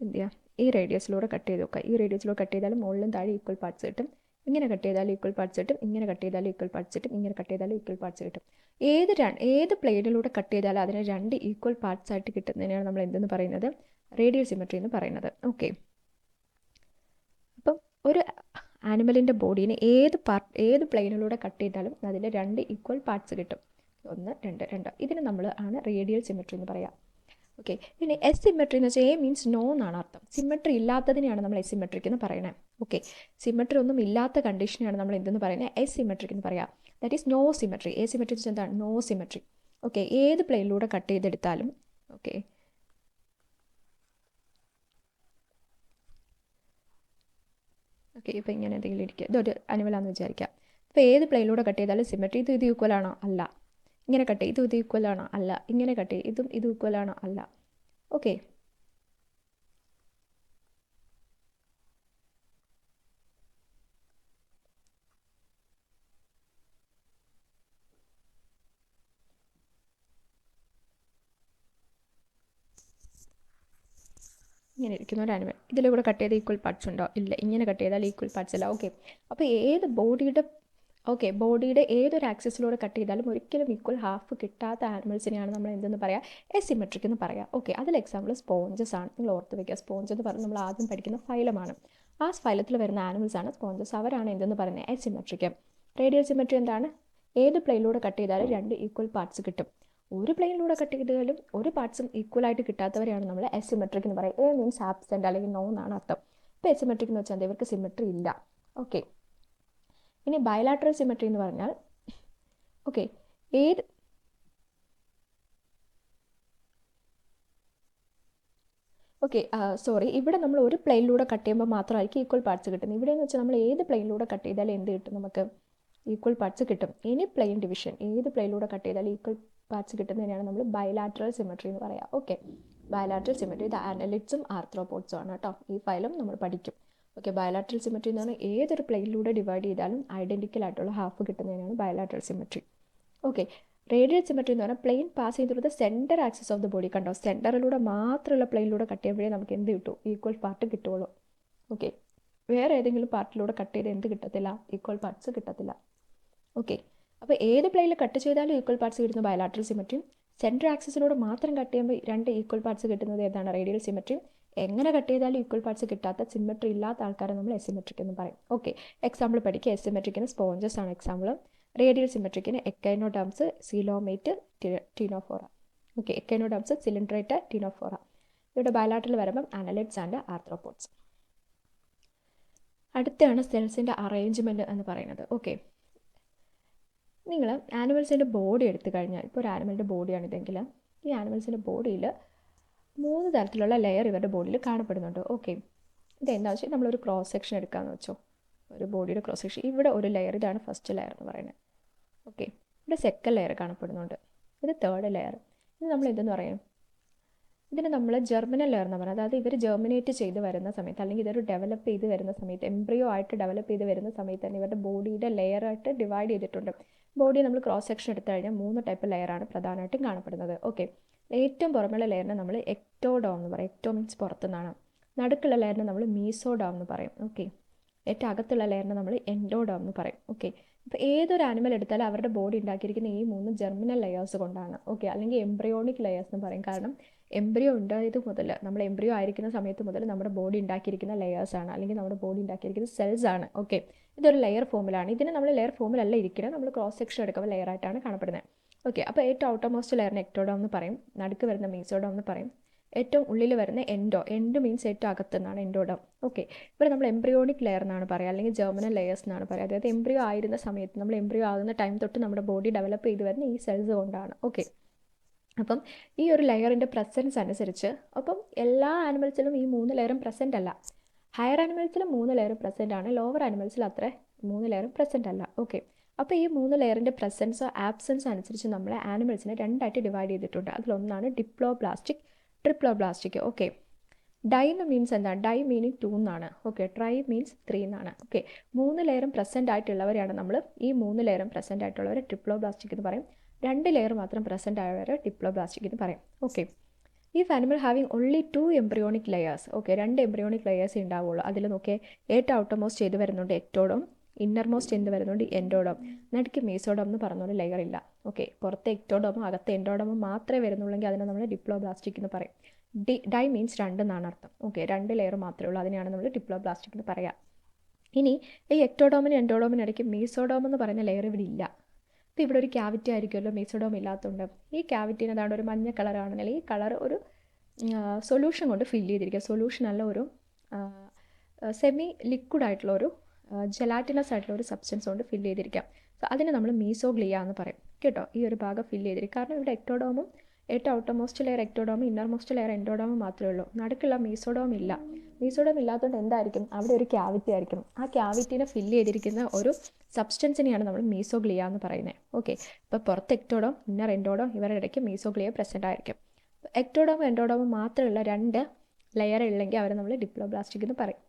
എന്ത് ചെയ്യുക, ഈ റേഡിയസിലൂടെ കട്ട് ചെയ്ത് നോക്കുക. ഈ റേഡിയസിലൂടെ കട്ട് ചെയ്താലും മുകളിലും താഴെ ഈക്വൽ പാർട്സ് കിട്ടും. ഇങ്ങനെ കട്ട് ചെയ്താലും ഈക്വൽ പാർട്സ് കിട്ടും, ഇങ്ങനെ കട്ട് ചെയ്താലും ഈക്വൽ പാർട്സ് കിട്ടും, ഇങ്ങനെ കട്ട് ചെയ്താലും ഈക്വൽ പാർട്സ് കിട്ടും. ഏത് പ്ലെയിനിലൂടെ കട്ട് ചെയ്താലും അതിന് 2 ഈക്വൽ പാർട്സ് ആയിട്ട് കിട്ടുന്നതിനാണ് നമ്മൾ എന്തെന്ന് പറയുന്നത്, റേഡിയൽ സിമെട്രി എന്ന് പറയുന്നത്. ഓക്കെ, അപ്പം ഒരു ആനിമലിൻ്റെ ബോഡീനെ ഏത് പ്ലെയിനിലൂടെ കട്ട് ചെയ്താലും അതിൽ 2 ഈക്വൽ പാർട്സ് കിട്ടും. 1 2 2. ഇതിന് നമ്മൾ ആണ് റേഡിയൽ സിമെട്രി എന്ന് പറയുക. ഓക്കെ, ഇനി എസിമെട്രി എന്ന് വെച്ചാൽ എ മീൻസ് നോ എന്നാണ് അർത്ഥം. സിമെട്രി ഇല്ലാത്തതിനെയാണ് നമ്മൾ എസിമെട്രിക് എന്ന് പറയുന്നത്. ഓക്കെ, സിമെട്രി ഒന്നും ഇല്ലാത്ത കണ്ടീഷനെയാണ് നമ്മൾ എന്തെന്ന് പറയുന്നത്, എസിമെട്രിക് എന്ന് പറയാം. That is no symmetry. Asymmetry എന്ന് വെച്ചാൽ എന്താണ്, നോ സിമെട്രി. ഓക്കെ, ഏത് പ്ലെയിനിലൂടെ കട്ട് ചെയ്തെടുത്താലും, ഓക്കെ, ഇപ്പോൾ ഇങ്ങനെ എന്തെങ്കിലും ഇരിക്കുക, ഇതൊരു അനിമലാണെന്ന് വിചാരിക്കാം. ഇപ്പോൾ ഏത് പ്ലെയിനിലൂടെ കട്ട് ചെയ്താലും സിമെട്രി, ഇത് ഈക്വൽ ആണോ, അല്ല. ഇങ്ങനെ കട്ട് ചെയ്യും, ഇത് ഈക്വൽ ആണോ, അല്ല. ഇങ്ങനെ കട്ട് ചെയ്യും, ഇത് ഈക്വൽ ആണോ, അല്ല. ഓക്കെ, ഇങ്ങനെ ഇരിക്കുന്ന ഒരു ആനിമൽ, ഇതിലൂടെ കട്ട് ചെയ്ത് ഈക്വൽ പാർട്സ് ഉണ്ടോ, ഇല്ല. ഇങ്ങനെ കട്ട് ചെയ്താൽ ഈക്വൽ പാർട്സ് ഇല്ല. ഓക്കെ, അപ്പോൾ ബോഡിയുടെ ഏതൊരു ആക്സിസിലൂടെ കട്ട് ചെയ്താലും ഒരിക്കലും ഈക്വൽ ഹാഫ് കിട്ടാത്ത ആനിമൽസിനെയാണ് നമ്മൾ എന്തെന്ന് പറയുക, എസിമെട്രിക് എന്ന് പറയുക. ഓക്കെ, അതിൽ എക്സാമ്പിൾ സ്പോഞ്ചസ് ആണ്. നിങ്ങൾ ഓർത്ത് വയ്ക്കുക, സ്പോഞ്ച് എന്ന് പറഞ്ഞാൽ നമ്മൾ ആദ്യം പഠിക്കുന്ന ഫൈലമാണ്. ആ ഫൈലത്തിൽ വരുന്ന ആനിമൽസ് ആണ് സ്പോഞ്ചസ്. അവരാണ് എന്തെന്ന് പറയുന്നത്, എസിമെട്രിക്. റേഡിയൽ സിമെട്രി എന്താണ്, ഏത് പ്ലെയിനിലൂടെ കട്ട് ചെയ്താലും 2 ഈക്വൽ പാർട്സ് കിട്ടും. ഒരു പ്ലെയിനിലൂടെ കട്ട് ചെയ്താലും ഒരു പാർട്സും ഈക്വൽ ആയിട്ട് കിട്ടാത്തവരെയാണ് നമ്മൾ എസിമെട്രിക് എന്ന് പറയുക. എ മീൻസ് ആബ്സെൻറ്റ് അല്ലെങ്കിൽ നോ എന്നാണ് അർത്ഥം. ഇപ്പോൾ എസിമെട്രിക് എന്ന് വെച്ചാൽ ഇവർക്ക് സിമെട്രി ഇല്ല. ഓക്കെ, ഇനി ബയലാട്രൽ സിമെട്രി എന്ന് പറഞ്ഞാൽ, ഓക്കെ, സോറി, ഇവിടെ നമ്മൾ ഒരു പ്ലെയിനിലൂടെ കട്ട് ചെയ്യുമ്പോൾ മാത്രമായിരിക്കും ഈക്വൽ പാർട്സ് കിട്ടുന്നത്. ഇവിടെ എന്ന് വെച്ചാൽ നമ്മൾ ഏത് പ്ലെയിനിലൂടെ കട്ട് ചെയ്താലും എന്ത് കിട്ടും, നമുക്ക് ഈക്വൽ പാർട്സ് കിട്ടും. ഇനി പ്ലെയിൻ ഡിവിഷൻ, ഏത് പ്ലെയിനിലൂടെ കട്ട് ചെയ്താലും ഈക്വൽ പാർട്സ് കിട്ടുന്നതിനാണ് നമ്മൾ ബയലാട്രൽ സിമെട്രി എന്ന് പറയുക. ഓക്കെ, ബയലാട്രൽ സിമെട്രി ഇത് അനലിഡ്സും ആർത്രോപോഡ്സും ആണ് കേട്ടോ. ഈ ഫയലും നമ്മൾ പഠിക്കും. ഓക്കെ, ബയലാട്രൽ സിമെട്രി എന്ന് പറഞ്ഞാൽ ഏതൊരു പ്ലെയിനിലൂടെ ഡിവൈഡ് ചെയ്താലും ഐഡൻറ്റിക്കൽ ആയിട്ടുള്ള ഹാഫ് കിട്ടുന്നതിനാണ് bilateral symmetry. Okay, radial symmetry എന്ന് പറഞ്ഞാൽ പ്ലെയിൻ പാസ് ചെയ്തിട്ട് centre axis of the body. കണ്ടോ, സെൻറ്ററിലൂടെ മാത്രമുള്ള പ്ലെയിനിലൂടെ കട്ട് ചെയ്യുമ്പോഴേ നമുക്ക് എന്ത് കിട്ടും, ഈക്വൽ പാർട്ട് കിട്ടുള്ളൂ. ഓക്കെ, വേറെ ഏതെങ്കിലും പാർട്ടിലൂടെ കട്ട് ചെയ്ത് എന്ത് കിട്ടത്തില്ല, ഈക്വൽ പാർട്സ് കിട്ടത്തില്ല. ഓക്കെ, അപ്പോൾ ഏത് പ്ലെയിനിൽ കട്ട് ചെയ്താലും ഈക്വൽ പാർട്സ് കിട്ടുന്ന ബയലാട്രൽ സിമെട്രിയും, സെൻറ്റർ ആക്സിസിലൂടെ മാത്രം കട്ട് ചെയ്യുമ്പോൾ 2 ഈക്വൽ പാർട്സ് കിട്ടുന്നത് ഏതാണ്, റേഡിയൽ സിമെട്രിയും. എങ്ങനെ കട്ട് ചെയ്താലും ഈക്വൽ പാർട്സ് കിട്ടാത്ത സിമെട്രി ഇല്ലാത്ത ആൾക്കാരെ നമ്മൾ എസിമെട്രിക് എന്ന് പറയും. ഓക്കെ, എക്സാമ്പിൾ പഠിക്കുക. എസിമെട്രിക്കിന് സ്പോഞ്ചസ് ആണ് എക്സാമ്പിൾ. റേഡിയൽ സിമെട്രിക്കിന് echinoderms, coelomate, ctenophora. Okay, echinoderms, coelenterata, ctenophora. ഇവിടെ ബയലാട്രൽ വരുമ്പം അനലിഡ്സ് ആൻഡ് ആർത്രോപോഡ്സ്. അടുത്താണ് സെൽസിൻ്റെ അറേഞ്ച്മെൻറ്റ് എന്ന് പറയുന്നത്. ഓക്കെ, നിങ്ങൾ ആനിമൽസിൻ്റെ ബോഡി എടുത്തു കഴിഞ്ഞാൽ, ഇപ്പോൾ ഒരു ആനിമലിൻ്റെ ബോഡിയാണ് ഇതെങ്കിൽ, ഈ ആനിമൽസിൻ്റെ ബോഡിയിൽ 3 തരത്തിലുള്ള ലെയർ ഇവരുടെ ബോഡിയിൽ കാണപ്പെടുന്നുണ്ട്. ഓക്കെ, ഇതെന്താ വെച്ചാൽ നമ്മളൊരു ക്രോസ് സെക്ഷൻ എടുക്കാമെന്ന് വെച്ചോ, ഒരു ബോഡിയുടെ ക്രോസ് സെക്ഷൻ. ഇവിടെ ഒരു ലെയർ, ഇതാണ് ഫസ്റ്റ് ലെയർ എന്ന് പറയുന്നത്. ഓക്കെ, ഇവിടെ സെക്കൻഡ് ലെയർ കാണപ്പെടുന്നുണ്ട്, ഇത് തേർഡ് ലെയർ. ഇത് നമ്മൾ എന്തെന്ന് പറയും, ഇതിന് നമ്മൾ ജെർമിനൽ ലെയർ എന്ന് പറയുന്നത്. അതായത് ഇവർ ജെർമിനേറ്റ് ചെയ്ത് വരുന്ന സമയത്ത്, അല്ലെങ്കിൽ ഇതൊരു ഡെവലപ്പ് ചെയ്ത് വരുന്ന സമയത്ത്, എംബ്രിയോ ആയിട്ട് ഡെവലപ്പ് ചെയ്ത് വരുന്ന സമയത്ത് തന്നെ ഇവരുടെ ബോഡിയുടെ ലെയറായിട്ട് ഡിവൈഡ് ചെയ്തിട്ടുണ്ട്. ബോഡി നമ്മൾ ക്രോസ് സെക്ഷൻ എടുത്തു കഴിഞ്ഞാൽ 3 ടൈപ്പ് ലെയറാണ് പ്രധാനമായിട്ടും കാണപ്പെടുന്നത്. ഓക്കെ, ഏറ്റവും പുറമെയുള്ള ലെയറിനെ നമ്മൾ എക്ടോഡോം എന്ന് പറയും. എക്ടോ മീൻസ് പുറത്തുനിന്നാണ്. നടുക്കുള്ള ലെയറിനെ നമ്മൾ മീസോഡോം എന്ന് പറയും. ഓക്കെ, ഏറ്റവും അകത്തുള്ള ലെയറിനെ നമ്മൾ എൻഡോഡോം എന്ന് പറയും. ഓക്കെ, ഇപ്പോൾ ഏതൊരു ആനിമൽ എടുത്താലും അവരുടെ ബോഡി ഉണ്ടാക്കിയിരിക്കുന്ന ഈ 3 ജെർമിനൽ ലെയേഴ്സ് കൊണ്ടാണ്. ഓക്കെ, അല്ലെങ്കിൽ എംബ്രിയോണിക് ലെയേഴ്സ് എന്ന് പറയും. കാരണം എംബ്രിയോ ഉണ്ടായത് മുതൽ, നമ്മൾ എംബ്രിയോ ആയിരിക്കുന്ന സമയത്ത് മുതൽ നമ്മുടെ ബോഡി ഉണ്ടാക്കിയിരിക്കുന്ന ലെയേഴ്സാണ്, അല്ലെങ്കിൽ നമ്മുടെ ബോഡി ഉണ്ടാക്കിയിരിക്കുന്ന സെൽസ് ആണ്. ഓക്കെ, ഇതൊരു ലെയർ ഫോമിലാണ്. ഇതിന് നമ്മൾ ലെയർ ഫോമിലല്ല ഇരിക്കുന്നത്, നമ്മൾ ക്രോസ് സെക്ഷൻ എടുക്കുമ്പോൾ ലെയറായിട്ടാണ് കാണപ്പെടുന്നത്. ഓക്കെ, അപ്പോൾ ഏറ്റവും ഔട്ടർമോസ്റ്റ് ലെയറിന് എക്ടോഡോം എന്ന് പറയും, നടുക്ക് വരുന്ന മീസോഡോം എന്ന് പറയും, ഏറ്റവും ഉള്ളിൽ വരുന്ന എൻഡ് മീൻസ് ഏറ്റവും അകത്തുനിന്നാണ് എൻഡോഡം. ഓക്കെ, ഇവിടെ നമ്മൾ എംബ്രിയോണിക് ലെയർ എന്നാണ് പറയുക, അല്ലെങ്കിൽ ജെർമിനൽ ലെയേഴ്സ് എന്നാണ് പറയുക. അതായത് എംബ്രിയോ ആയിരുന്ന സമയത്ത്, നമ്മൾ എംബ്രിയോ ആകുന്ന ടൈം തൊട്ട് നമ്മുടെ ബോഡി ഡെവലപ്പ് ചെയ്ത് വരുന്ന ഈ സെൽസ് കൊണ്ടാണ്. ഓക്കെ, അപ്പം ഈ ഒരു ലെയറിൻ്റെ പ്രസൻസ് അനുസരിച്ച്, അപ്പം എല്ലാ ആനിമൽസിലും ഈ 3 ലെയറും പ്രസൻ്റ് അല്ല. ഹയർ ആനിമൽസിൽ 3 ലെയറും പ്രസൻ്റ് ആണ്, ലോവർ ആനിമൽസിൽ അത്ര 3 ലെയറും പ്രസൻ്റ് അല്ല. ഓക്കെ, അപ്പോൾ ഈ 3 ലെയറിൻ്റെ പ്രസൻസോ ആബ്സെൻസോ അനുസരിച്ച് നമ്മൾ ആനിമൽസിനെ 2ആയിട്ട് ഡിവൈഡ് ചെയ്തിട്ടുണ്ട്. അതിലൊന്നാണ് ഡിപ്ലോബ്ലാസ്റ്റിക്, ട്രിപ്ലോബ്ലാസ്റ്റിക്. ഓക്കെ, ഡൈ എന്ന് മീൻസ് എന്താണ്? ഡൈ മീനിങ് 2 എന്നാണ്. ഓക്കെ, ട്രൈ മീൻസ് 3 എന്നാണ്. ഓക്കെ, 3 ലെയറും പ്രസൻ്റ് ആയിട്ടുള്ളവരെയാണ് നമ്മൾ, ഈ 3 ലെയറും പ്രസൻ്റ് ആയിട്ടുള്ളവരെ ട്രിപ്ലോബ്ലാസ്റ്റിക് എന്ന് പറയും. 2 ലെയർ മാത്രം പ്രസൻ്റ് ആയവരെ ഡിപ്ലോബ്ലാസ്റ്റിക് എന്ന് പറയും. Okay, if animal having only 2 embryonic layers. Okay, 2 embryonic layers ഉണ്ടാവുള്ളൂ. അതിൽ നോക്കിയേ, ഏറ്റവും ഔട്ടർമോസ്റ്റ് ചെയ്ത് വരുന്നുണ്ട് എക്ടോഡോം, ഇന്നർമോസ്റ്റ് എന്ത് വരുന്നുണ്ട് എൻഡോഡോം, നടുക്ക് മീസോഡോം എന്ന് പറഞ്ഞൊരു ലെയർ ഇല്ല. ഓക്കെ, പുറത്തെ എക്ടോഡോമും അകത്തെ എൻഡോഡോമും മാത്രമേ വരുന്നുള്ളെങ്കിൽ അതിനെ നമ്മൾ ഡിപ്ലോബ്ലാസ്റ്റിക് എന്ന് പറയും. ഡൈ മീൻസ് 2 എന്നാണ് അർത്ഥം. ഓക്കെ, 2 ലെയർ മാത്രമേ ഉള്ളൂ, അതിനെയാണ് നമ്മൾ ഡിപ്ലോബ്ലാസ്റ്റിക് എന്ന് പറയാം. ഇനി ഈ എക്ടോഡോമിനും എൻഡോഡോമിനും ഇടയ്ക്ക് മീസോഡോം എന്ന് പറയുന്ന ലെയർ ഇവിടെ ഇല്ല. അപ്പോൾ ഇവിടെ ഒരു ക്യാവിറ്റി ആയിരിക്കുമല്ലോ മീസോഡോം ഇല്ലാത്തതുകൊണ്ട്. ഈ ക്യാവിറ്റീന് അതാണ് ഒരു മഞ്ഞ കളറാണെങ്കിൽ ഈ കളർ ഒരു സൊല്യൂഷൻ കൊണ്ട് ഫില്ല് ചെയ്തിരിക്കുക. സൊല്യൂഷൻ അല്ല, ഒരു സെമി ലിക്വിഡ് ആയിട്ടുള്ള ഒരു ജെലാറ്റിനസ് ആയിട്ടുള്ള ഒരു സബ്സ്റ്റൻസ് കൊണ്ട് ഫില്ല് ചെയ്തിരിക്കാം. സോ അതിനെ നമ്മൾ മീസോഗ്ലിയ എന്ന് പറയും കേട്ടോ. ഈ ഒരു ഭാഗം ഫില്ല് ചെയ്തിരിക്കും. കാരണം ഇവിടെ എക്ടോഡോമും ഏറ്റവും ഔട്ടർമോസ്റ്റ് ലെയർ എക്ടോഡോമും ഇന്നർമോസ്റ്റ് ലെയർ എൻഡോഡോമും മാത്രമേ ഉള്ളൂ. നടുക്കുള്ള മീസോഡോം ഇല്ല. മീസോഡോം ഇല്ലാത്തതുകൊണ്ട് എന്തായിരിക്കും? അവിടെ ഒരു ക്യാവിറ്റി ആയിരിക്കും. ആ ക്യാവിറ്റീനെ ഫില്ല് ചെയ്തിരിക്കുന്ന ഒരു സബ്സ്റ്റൻസിനെയാണ് നമ്മൾ മീസോഗ്ലിയ എന്ന് പറയുന്നത്. ഓക്കെ, ഇപ്പോൾ പുറത്ത് എക്ടോഡോം, ഇന്നർ എൻഡോഡോം, ഇവരുടെ ഇടയ്ക്ക് മീസോഗ്ലിയ പ്രസൻ്റ് ആയിരിക്കും. എക്ടോഡോമും എൻഡോഡോമും മാത്രമുള്ള 2 ലെയർ ഉള്ളെങ്കിൽ അവരെ നമ്മൾ ഡിപ്ലോബ്ലാസ്റ്റിക് എന്ന് പറയും.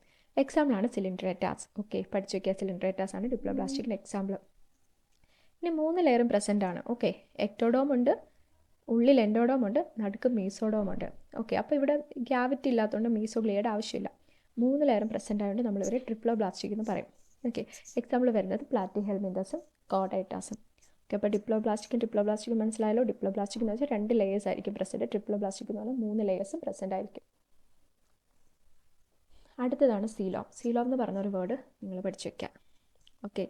എക്സാമ്പിളാണ് സിലിൻഡ്രേറ്റാസ്. ഓക്കെ, പഠിച്ചു വയ്ക്കുക, സിലിൻഡ്രേറ്റാസ് ആണ് ഡിപ്ലോബ്ലാസ്റ്റിക്കിൻ്റെ എക്സാമ്പിൾ. ഇനി 3 ലെയറും പ്രസൻ്റ് ആണ്. ഓക്കെ, എക്ടോഡോം ഉണ്ട്, ഉള്ളിൽ എൻഡോഡോം ഉണ്ട്, നടുക്ക് മീസോഡോം ഉണ്ട്. ഓക്കെ, അപ്പോൾ ഇവിടെ ക്യാവിറ്റി ഇല്ലാത്തതുകൊണ്ട് മീസോഗ്ലിയയുടെ ആവശ്യമില്ല. 3 ലെയറും പ്രസൻ്റ് ആയതുകൊണ്ട് നമ്മളിവരെ ട്രിപ്ലോബ്ലാസ്റ്റിക് എന്ന് പറയും. ഓക്കെ, എക്സാമ്പിൾ വരുന്നത് പ്ലാറ്റിഹെൽമിന്തസും കോഡൈറ്റാസും. ഓക്കെ, അപ്പോൾ ട്രിപ്ലോബ്ലാസ്റ്റിക് മനസ്സിലായല്ലോ. ഡിപ്ലോബ്ലാസ്റ്റിക് എന്ന് വെച്ചാൽ 2 ലെയേഴ്സ് ആയിരിക്കും പ്രസൻറ്റ്. ട്രിപ്ലോബ്ലാസ്റ്റിക് എന്ന് പറഞ്ഞാൽ 3 ലെയേഴ്സും പ്രസൻ്റ് ആയിരിക്കും. അടുത്തതാണ് സീലോം. സീലോം എന്ന് പറഞ്ഞൊരു വേർഡ് നിങ്ങൾ പഠിച്ചു വയ്ക്കുക. ഓക്കെ,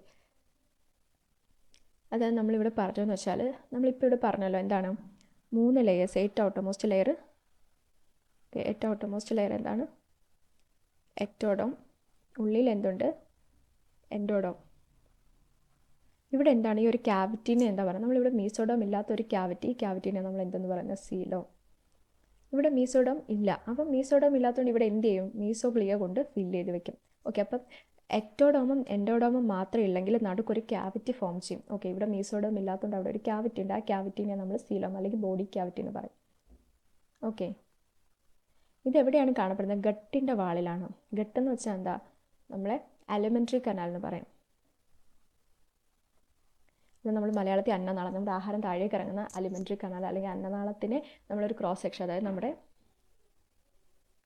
അതായത് നമ്മളിവിടെ പറഞ്ഞതെന്ന് വെച്ചാൽ, നമ്മളിപ്പോൾ ഇവിടെ പറഞ്ഞല്ലോ എന്താണ് 3 ലെയേഴ്സ്. ഏറ്റവും ഔട്ടർമോസ്റ്റ് ലെയർ, ഓക്കെ, ഏറ്റവും ഔട്ടർമോസ്റ്റ് ലെയർ എന്താണ്? എക്ടോഡോം, ഉള്ളിൽ എന്തുണ്ട്? എൻഡോഡോം. ഇവിടെ എന്താണ് ഈ ഒരു ക്യാവിറ്റീനെ എന്താ പറയുക? നമ്മളിവിടെ മീസോഡോം ഇല്ലാത്ത ഒരു ക്യാവിറ്റീനെ നമ്മൾ എന്തെന്ന് പറയുന്നത്? സീലോം. ഇവിടെ മീസോഡോം ഇല്ല. അപ്പം മീസോഡോം ഇല്ലാത്തതുകൊണ്ട് ഇവിടെ എന്ത് ചെയ്യും? മീസോഗ്ലിയ കൊണ്ട് ഫില്ല് ചെയ്ത് വെക്കും. ഓക്കെ, അപ്പം എക്ടോഡോമും എൻഡോഡോമും മാത്രം ഇല്ലെങ്കിൽ നടുക്കൊരു ക്യാവിറ്റി ഫോം ചെയ്യും. ഓക്കെ, ഇവിടെ മീസോഡോം ഇല്ലാത്തതുകൊണ്ട് അവിടെ ഒരു ക്യാവിറ്റി ഉണ്ട്. ആ ക്യാവിറ്റീനെ നമ്മൾ സീലോം അല്ലെങ്കിൽ ബോഡി ക്യാവിറ്റി എന്ന് പറയും. ഓക്കെ, ഇതെവിടെയാണ് കാണപ്പെടുന്നത്? ഗട്ടിൻ്റെ വാളിലാണ്. ഗട്ടെന്ന് വെച്ചാൽ എന്താ? നമ്മളെ അലിമെൻ്ററി കനാൽ എന്ന് പറയും. ഇത് നമ്മൾ മലയാളത്തിൽ അന്നനാളം, നമ്മുടെ ആഹാരം താഴേക്ക് ഇറങ്ങുന്ന അലിമെൻ്ററി കനാൽ അല്ലെങ്കിൽ അന്നനാളത്തിനെ നമ്മളൊരു ക്രോസ് സെക്ഷൻ, അതായത് നമ്മുടെ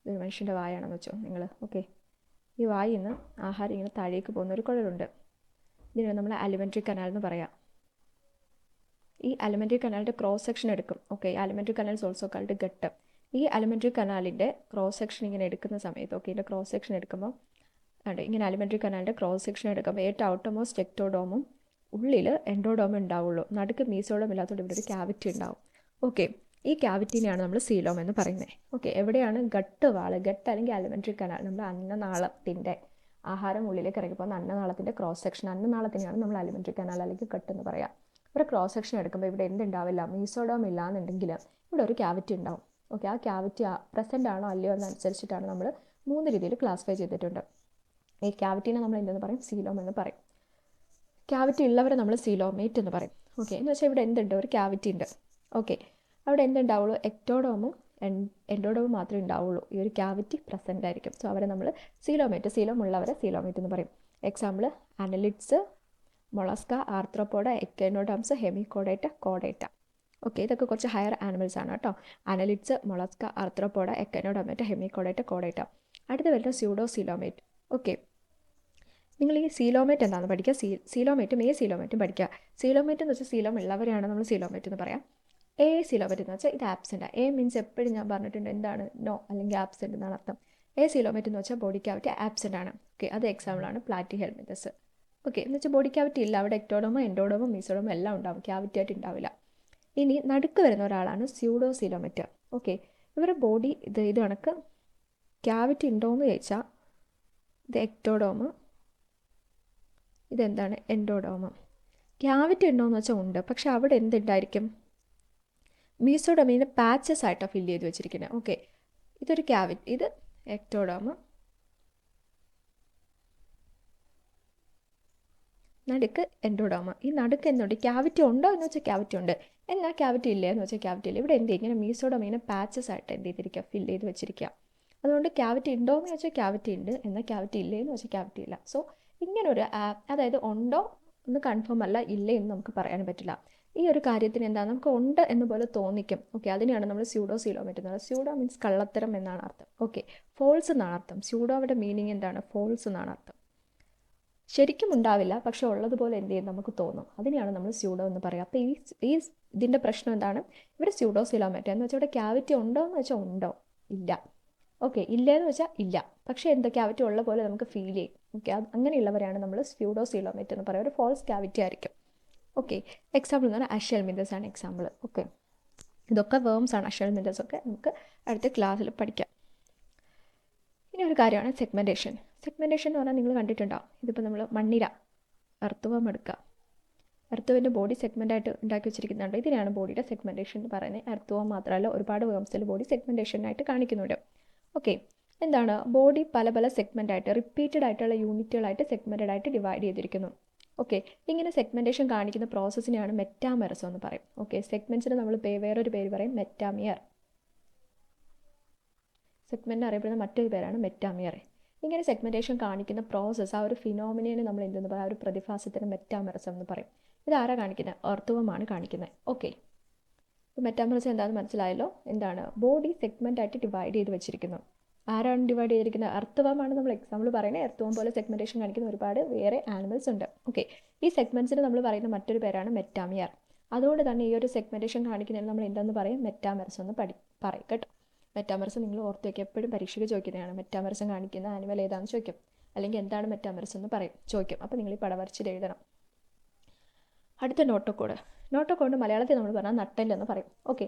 ഒരു മനുഷ്യൻ്റെ വായാണെന്ന് വെച്ചോ നിങ്ങൾ. ഓക്കെ, ഈ വായിൽ നിന്ന് ആഹാരം ഇങ്ങനെ താഴേക്ക് പോകുന്ന ഒരു കുഴലുണ്ട്. ഇതിനെ നമ്മൾ അലിമെൻ്ററി കനാൽ എന്ന് പറയാം. ഈ അലിമെൻ്ററി കനാലിൻ്റെ ക്രോസ് സെക്ഷൻ എടുക്കും. Okay, alimentary canal also called gut. ഈ അലിമെൻ്ററി കനാലിൻ്റെ ക്രോസ് സെക്ഷൻ ഇങ്ങനെ എടുക്കുന്ന സമയത്ത്, ഓക്കെ, ഇതിൻ്റെ ക്രോസ് സെക്ഷൻ എടുക്കുമ്പോൾ ഉണ്ട് ഇങ്ങനെ അലിമെൻ്ററി കനാലിൻ്റെ ക്രോസ് സെക്ഷൻ എടുക്കുമ്പോൾ ഏറ്റവും ഔട്ടർമോസ്റ്റ് എക്ടോഡോമും ഉള്ളിൽ എൻഡോഡോമം ഉണ്ടാവുള്ളൂ. നടുക്ക് മീസോഡോം ഇല്ലാത്തതുകൊണ്ട് ഇവിടെ ഒരു ക്യാവിറ്റി ഉണ്ടാവും. ഓക്കെ, ഈ ക്യാവിറ്റീനെയാണ് നമ്മൾ സീലോം എന്ന് പറയുന്നത്. ഓക്കെ, എവിടെയാണ്? ഗട്ട് വാള്. ഗട്ട് അല്ലെങ്കിൽ അലിമെൻ്ററി കനാൽ, നമ്മുടെ അന്നനാളത്തിൻ്റെ ആഹാരം ഉള്ളിലേക്ക് ഇറങ്ങി പോകുന്ന അന്നനാളത്തിൻ്റെ ക്രോസ് സെക്ഷൻ, അന്നനാളത്തിനെയാണ് നമ്മൾ അലിമെൻ്ററി കനാൽ അല്ലെങ്കിൽ ഗട്ട് എന്ന് പറയാം. ഇവിടെ ക്രോസ് സെക്ഷൻ എടുക്കുമ്പോൾ ഇവിടെ എന്തുണ്ടാവില്ല? മീസോഡോം ഇല്ലാന്നുണ്ടെങ്കിൽ ഇവിടെ ഒരു ക്യാവിറ്റി ഉണ്ടാവും. ഓക്കെ, ആ ക്യാവിറ്റി പ്രസൻ്റ് ആണോ അല്ലയോ എന്നനുസരിച്ചിട്ടാണ് നമ്മൾ 3 രീതിയിൽ ക്ലാസിഫൈ ചെയ്തിട്ടുണ്ട്. ഈ ക്യാവിറ്റീനെ നമ്മൾ എന്തെന്ന് പറയും? സീലോം എന്ന് പറയും. ക്യാവിറ്റി ഉള്ളവരെ നമ്മൾ സീലോമേറ്റ് എന്ന് പറയും. ഓക്കെ, എന്ന് വെച്ചാൽ ഇവിടെ എന്തുണ്ട്? ഒരു ക്യാവിറ്റി ഉണ്ട്. ഓക്കെ, അവിടെ എന്തുണ്ടാവുള്ളൂ? എക്ടോഡോമും എൻഡോഡോമും മാത്രമേ ഉണ്ടാവുള്ളൂ. ഈ ഒരു ക്യാവിറ്റി പ്രസൻ്റ് ആയിരിക്കും. സോ അവരെ നമ്മൾ സീലോമേറ്റ്, സീലോം ഉള്ളവരെ സീലോമേറ്റ് എന്ന് പറയും. Example annelids, mollusca, arthropoda, echinoderms, hemichordata, കോഡേറ്റ. ഓക്കെ, ഇതൊക്കെ കുറച്ച് ഹയർ ആനിമൽസ് ആണ് കേട്ടോ. Annelids, mollusca, arthropoda, echinodermata, hemichordata, കോഡേറ്റ. അടുത്ത് വരുന്ന സ്യൂഡോ സീലോമേറ്റ്. ഓക്കെ, നിങ്ങൾ ഈ സീലോമേറ്റ് എന്താണെന്ന് പഠിക്കുക. സീലോമേറ്റും സീലോമേറ്റും പഠിക്കുക. സീലോമേറ്റ് എന്ന് വെച്ചാൽ സീലോം ഉള്ളവരെയാണ് നമ്മൾ സീലോമേറ്റ് എന്ന് പറയാം. സീലോമേറ്റ് എന്ന് വെച്ചാൽ ഇത് ആബ്സെൻ്റ്. മീൻസ് എപ്പോഴും ഞാൻ പറഞ്ഞിട്ടുണ്ട് എന്താണ്? നോ അല്ലെങ്കിൽ ആബ്സെൻ്റ് എന്നാണ് അർത്ഥം. സീലോമേറ്റ് എന്ന് വെച്ചാൽ ബോഡി ക്യാവിറ്റി ആബ്സെൻ്റ് ആണ്. ഓക്കെ, അത് എക്സാമ്പിളാണ് പ്ലാറ്റിഹെൽമിന്തസ്. ഓക്കെ, എന്ന് വെച്ചാൽ ബോഡി ക്യാവിറ്റി ഇല്ല. അവിടെ എക്ടോഡോമോ എൻഡോഡോമോ മീസോഡോമോ എല്ലാം ഉണ്ടാവും, ക്യാവിറ്റി ആയിട്ട് ഉണ്ടാവില്ല. ഇനി നടുക്ക് വരുന്ന ഒരാളാണ് സ്യൂഡോ സീലോമേറ്റ്. ഓക്കെ, ഇവരുടെ ബോഡി ഇത് കണക്ക് ക്യാവിറ്റി ഉണ്ടോയെന്ന് ചോദിച്ചാൽ ഇത് എക്ടോഡോമ്, ഇതെന്താണ് എൻഡോഡോമ്. ക്യാവിറ്റി ഉണ്ടോയെന്ന് വെച്ചാൽ ഉണ്ട്, പക്ഷെ അവിടെ എന്തുണ്ടായിരിക്കും, മീസോഡോമിനെ പാച്ചസ് ആയിട്ടാണ് ഫില്ല് ചെയ്ത് വെച്ചിരിക്കുന്നത്. ഓക്കെ, ഇതൊരു ക്യാവിറ്റി, ഇത് എക്ടോഡോമ്, നടുക്ക് എൻഡോഡോമ. ഈ നടുക്ക് എന്തുണ്ട്, ക്യാവിറ്റി ഉണ്ടോ എന്ന് വെച്ചാൽ ക്യാവിറ്റി ഉണ്ട്, എന്നാൽ ക്യാവിറ്റി ഇല്ല എന്ന് വെച്ചാൽ ക്യാവിറ്റി ഇല്ല. ഇവിടെ എന്ത് ഇങ്ങനെ മീസോഡോമിനെ പാച്ചസ് ആയിട്ട് എന്ത് ചെയ്തിരിക്കുക, ഫില്ല് ചെയ്ത് വെച്ചിരിക്കുക. അതുകൊണ്ട് ക്യാവിറ്റി ഉണ്ടോ എന്ന് വെച്ചാൽ ക്യാവിറ്റി ഉണ്ട്, എന്നാൽ ക്യാവിറ്റി ഇല്ലേ എന്ന് വെച്ചാൽ ക്യാവിറ്റി ഇല്ല. സോ ഇങ്ങനൊരു അതായത് ഉണ്ടോ എന്ന് കൺഫേം അല്ല, ഇല്ലേ എന്ന് നമുക്ക് പറയാൻ പറ്റില്ല. ഈ ഒരു കാര്യത്തിന് എന്താണ്, നമുക്ക് ഉണ്ട് എന്ന് പോലെ തോന്നിക്കും. ഓക്കെ, അതിനെയാണ് നമ്മൾ സ്യൂഡോ സീലോമെറ്റ് എന്ന് പറയുന്നത്. സ്യൂഡോ മീൻസ് കള്ളത്തരം എന്നാണ് അർത്ഥം. ഓക്കെ, ഫോൾസ് എന്നാണ് അർത്ഥം. സ്യൂഡോയുടെ മീനിങ് എന്താണ്, ഫോൾസ് എന്നാണ് അർത്ഥം. ശരിക്കും ഉണ്ടാവില്ല, പക്ഷെ ഉള്ളതുപോലെ എന്ത് ചെയ്യും നമുക്ക് തോന്നും. അതിനെയാണ് നമ്മൾ സ്യൂഡോ എന്ന് പറയുക. അപ്പോൾ ഈ ഇതിൻ്റെ പ്രശ്നം എന്താണ്, ഇവിടെ സ്യൂഡോ സീലോമെറ്റ് എന്ന് വെച്ചാൽ ഇവിടെ ക്യാവിറ്റി ഉണ്ടോ എന്ന് വെച്ചാൽ ഉണ്ടോ, ഇല്ല. ഓക്കെ, ഇല്ലയെന്ന് വെച്ചാൽ ഇല്ല, പക്ഷേ എന്താ ക്യാവിറ്റി ഉള്ള പോലെ നമുക്ക് ഫീൽ ചെയ്യും. ഓക്കെ, അങ്ങനെയുള്ളവരാണ് നമ്മൾ സ്യൂഡോ സീലോമെറ്റ് എന്ന് പറയുക. ഒരു ഫോൾസ് ക്യാവിറ്റി ആയിരിക്കും. ഓക്കെ, എക്സാമ്പിൾ എന്ന് പറഞ്ഞാൽ അഷൽമിന്തസ് ആണ് എക്സാമ്പിൾ. ഓക്കെ, ഇതൊക്കെ വേംസ് ആണ്. അഷൽമിന്തസ് ഒക്കെ നമുക്ക് അടുത്ത ക്ലാസ്സിൽ പഠിക്കാം. ഇനി ഒരു കാര്യമാണ് സെഗ്മെൻറ്റേഷൻ. സെഗ്മെൻറ്റേഷൻ എന്ന് പറഞ്ഞാൽ നിങ്ങൾ കണ്ടിട്ടുണ്ടാവും. ഇതിപ്പോൾ നമ്മൾ മണ്ണിര എർത്തുവം എടുക്കുക, എർത്തുവിൻ്റെ ബോഡി സെഗ്മെൻ്റായിട്ട് ഉണ്ടാക്കി വെച്ചിരിക്കുന്നുണ്ട്. ഇതിനാണ് ബോഡിയുടെ സെഗ്മെൻറ്റേഷൻ എന്ന് പറയുന്നത്. എർത്തുവം മാത്രമല്ല, ഒരുപാട് വേംസിൽ ബോഡി സെഗ്മെൻറ്റേഷനായിട്ട് കാണിക്കുന്നുണ്ട്. ഓക്കെ, എന്താണ്, ബോഡി പല പല സെഗ്മെൻ്റായിട്ട് റിപ്പീറ്റഡ് ആയിട്ടുള്ള യൂണിറ്റുകളായിട്ട് സെഗ്മെൻറ്റഡ് ആയിട്ട് ഡിവൈഡ് ചെയ്തിരിക്കുന്നു. ഓക്കെ, ഇങ്ങനെ സെഗ്മെൻറ്റേഷൻ കാണിക്കുന്ന പ്രോസസ്സിനെയാണ് മെറ്റാമെറസം എന്ന് പറയും. ഓക്കെ, സെഗ്മെൻറ്റ്സിന് നമ്മൾ വേറൊരു പേര് പറയും മെറ്റാമിയർ. സെഗ്മെൻറ്റ് അറിയപ്പെടുന്ന മറ്റൊരു പേരാണ് മെറ്റാമിയർ. ഇങ്ങനെ സെഗ്മെൻറ്റേഷൻ കാണിക്കുന്ന പ്രോസസ്സ്, ആ ഒരു ഫിനോമിനേനെ നമ്മൾ എന്തെന്ന് പറയും, ആ ഒരു പ്രതിഭാസത്തിന് മെറ്റാമെറസം എന്ന് പറയും. ഇതാരാ കാണിക്കുന്നത്, എർത്തുവമാണ് കാണിക്കുന്നത്. ഓക്കെ, ഇപ്പോൾ മെറ്റാമെറസം എന്താണെന്ന് മനസ്സിലായല്ലോ. എന്താണ്, ബോഡി സെഗ്മെൻ്റായിട്ട് ഡിവൈഡ് ചെയ്ത് വെച്ചിരിക്കുന്നു. ആരാണ് ഡിവൈഡ് ചെയ്തിരിക്കുന്നത്, എർത്തുവമാണ് നമ്മൾ എക്സാമ്പിൾ പറയുന്നത്. എർത്തുവം പോലെ സെഗ്മെൻറ്റേഷൻ കാണിക്കുന്ന ഒരുപാട് വേറെ ആനിമൽസ് ഉണ്ട്. ഓക്കെ, ഈ സെഗ്മെൻറ്റ്സിന് നമ്മൾ പറയുന്ന മറ്റൊരു പേരാണ് മെറ്റാമിയർ. അതുകൊണ്ട് തന്നെ ഈ ഒരു സെഗ്മെൻറ്റേഷൻ കാണിക്കുന്നതിന് നമ്മൾ എന്തെന്ന് പറയും, മെറ്റാമെറസം എന്ന് പറയും കേട്ടോ. മെറ്റാമെറസം നിങ്ങൾ ഓർത്ത് വയ്ക്കുക, എപ്പോഴും പരീക്ഷയ്ക്ക് ചോദിക്കുന്നതാണ്. മെറ്റാമെറസം കാണിക്കുന്ന ആനിമൽ ഏതാണെന്ന് ചോദിക്കും, അല്ലെങ്കിൽ എന്താണ് മെറ്റാമെറസം എന്ന് പറയും ചോദിക്കും. അപ്പോൾ നിങ്ങൾ ഈ പടവരച്ചിൽ എഴുതണം. അടുത്ത നോട്ടോക്കോഡ്. നോട്ടോക്കോഡ് മലയാളത്തിൽ നമ്മൾ പറഞ്ഞാൽ നട്ടെല്ലെന്ന് പറയും. ഓക്കെ,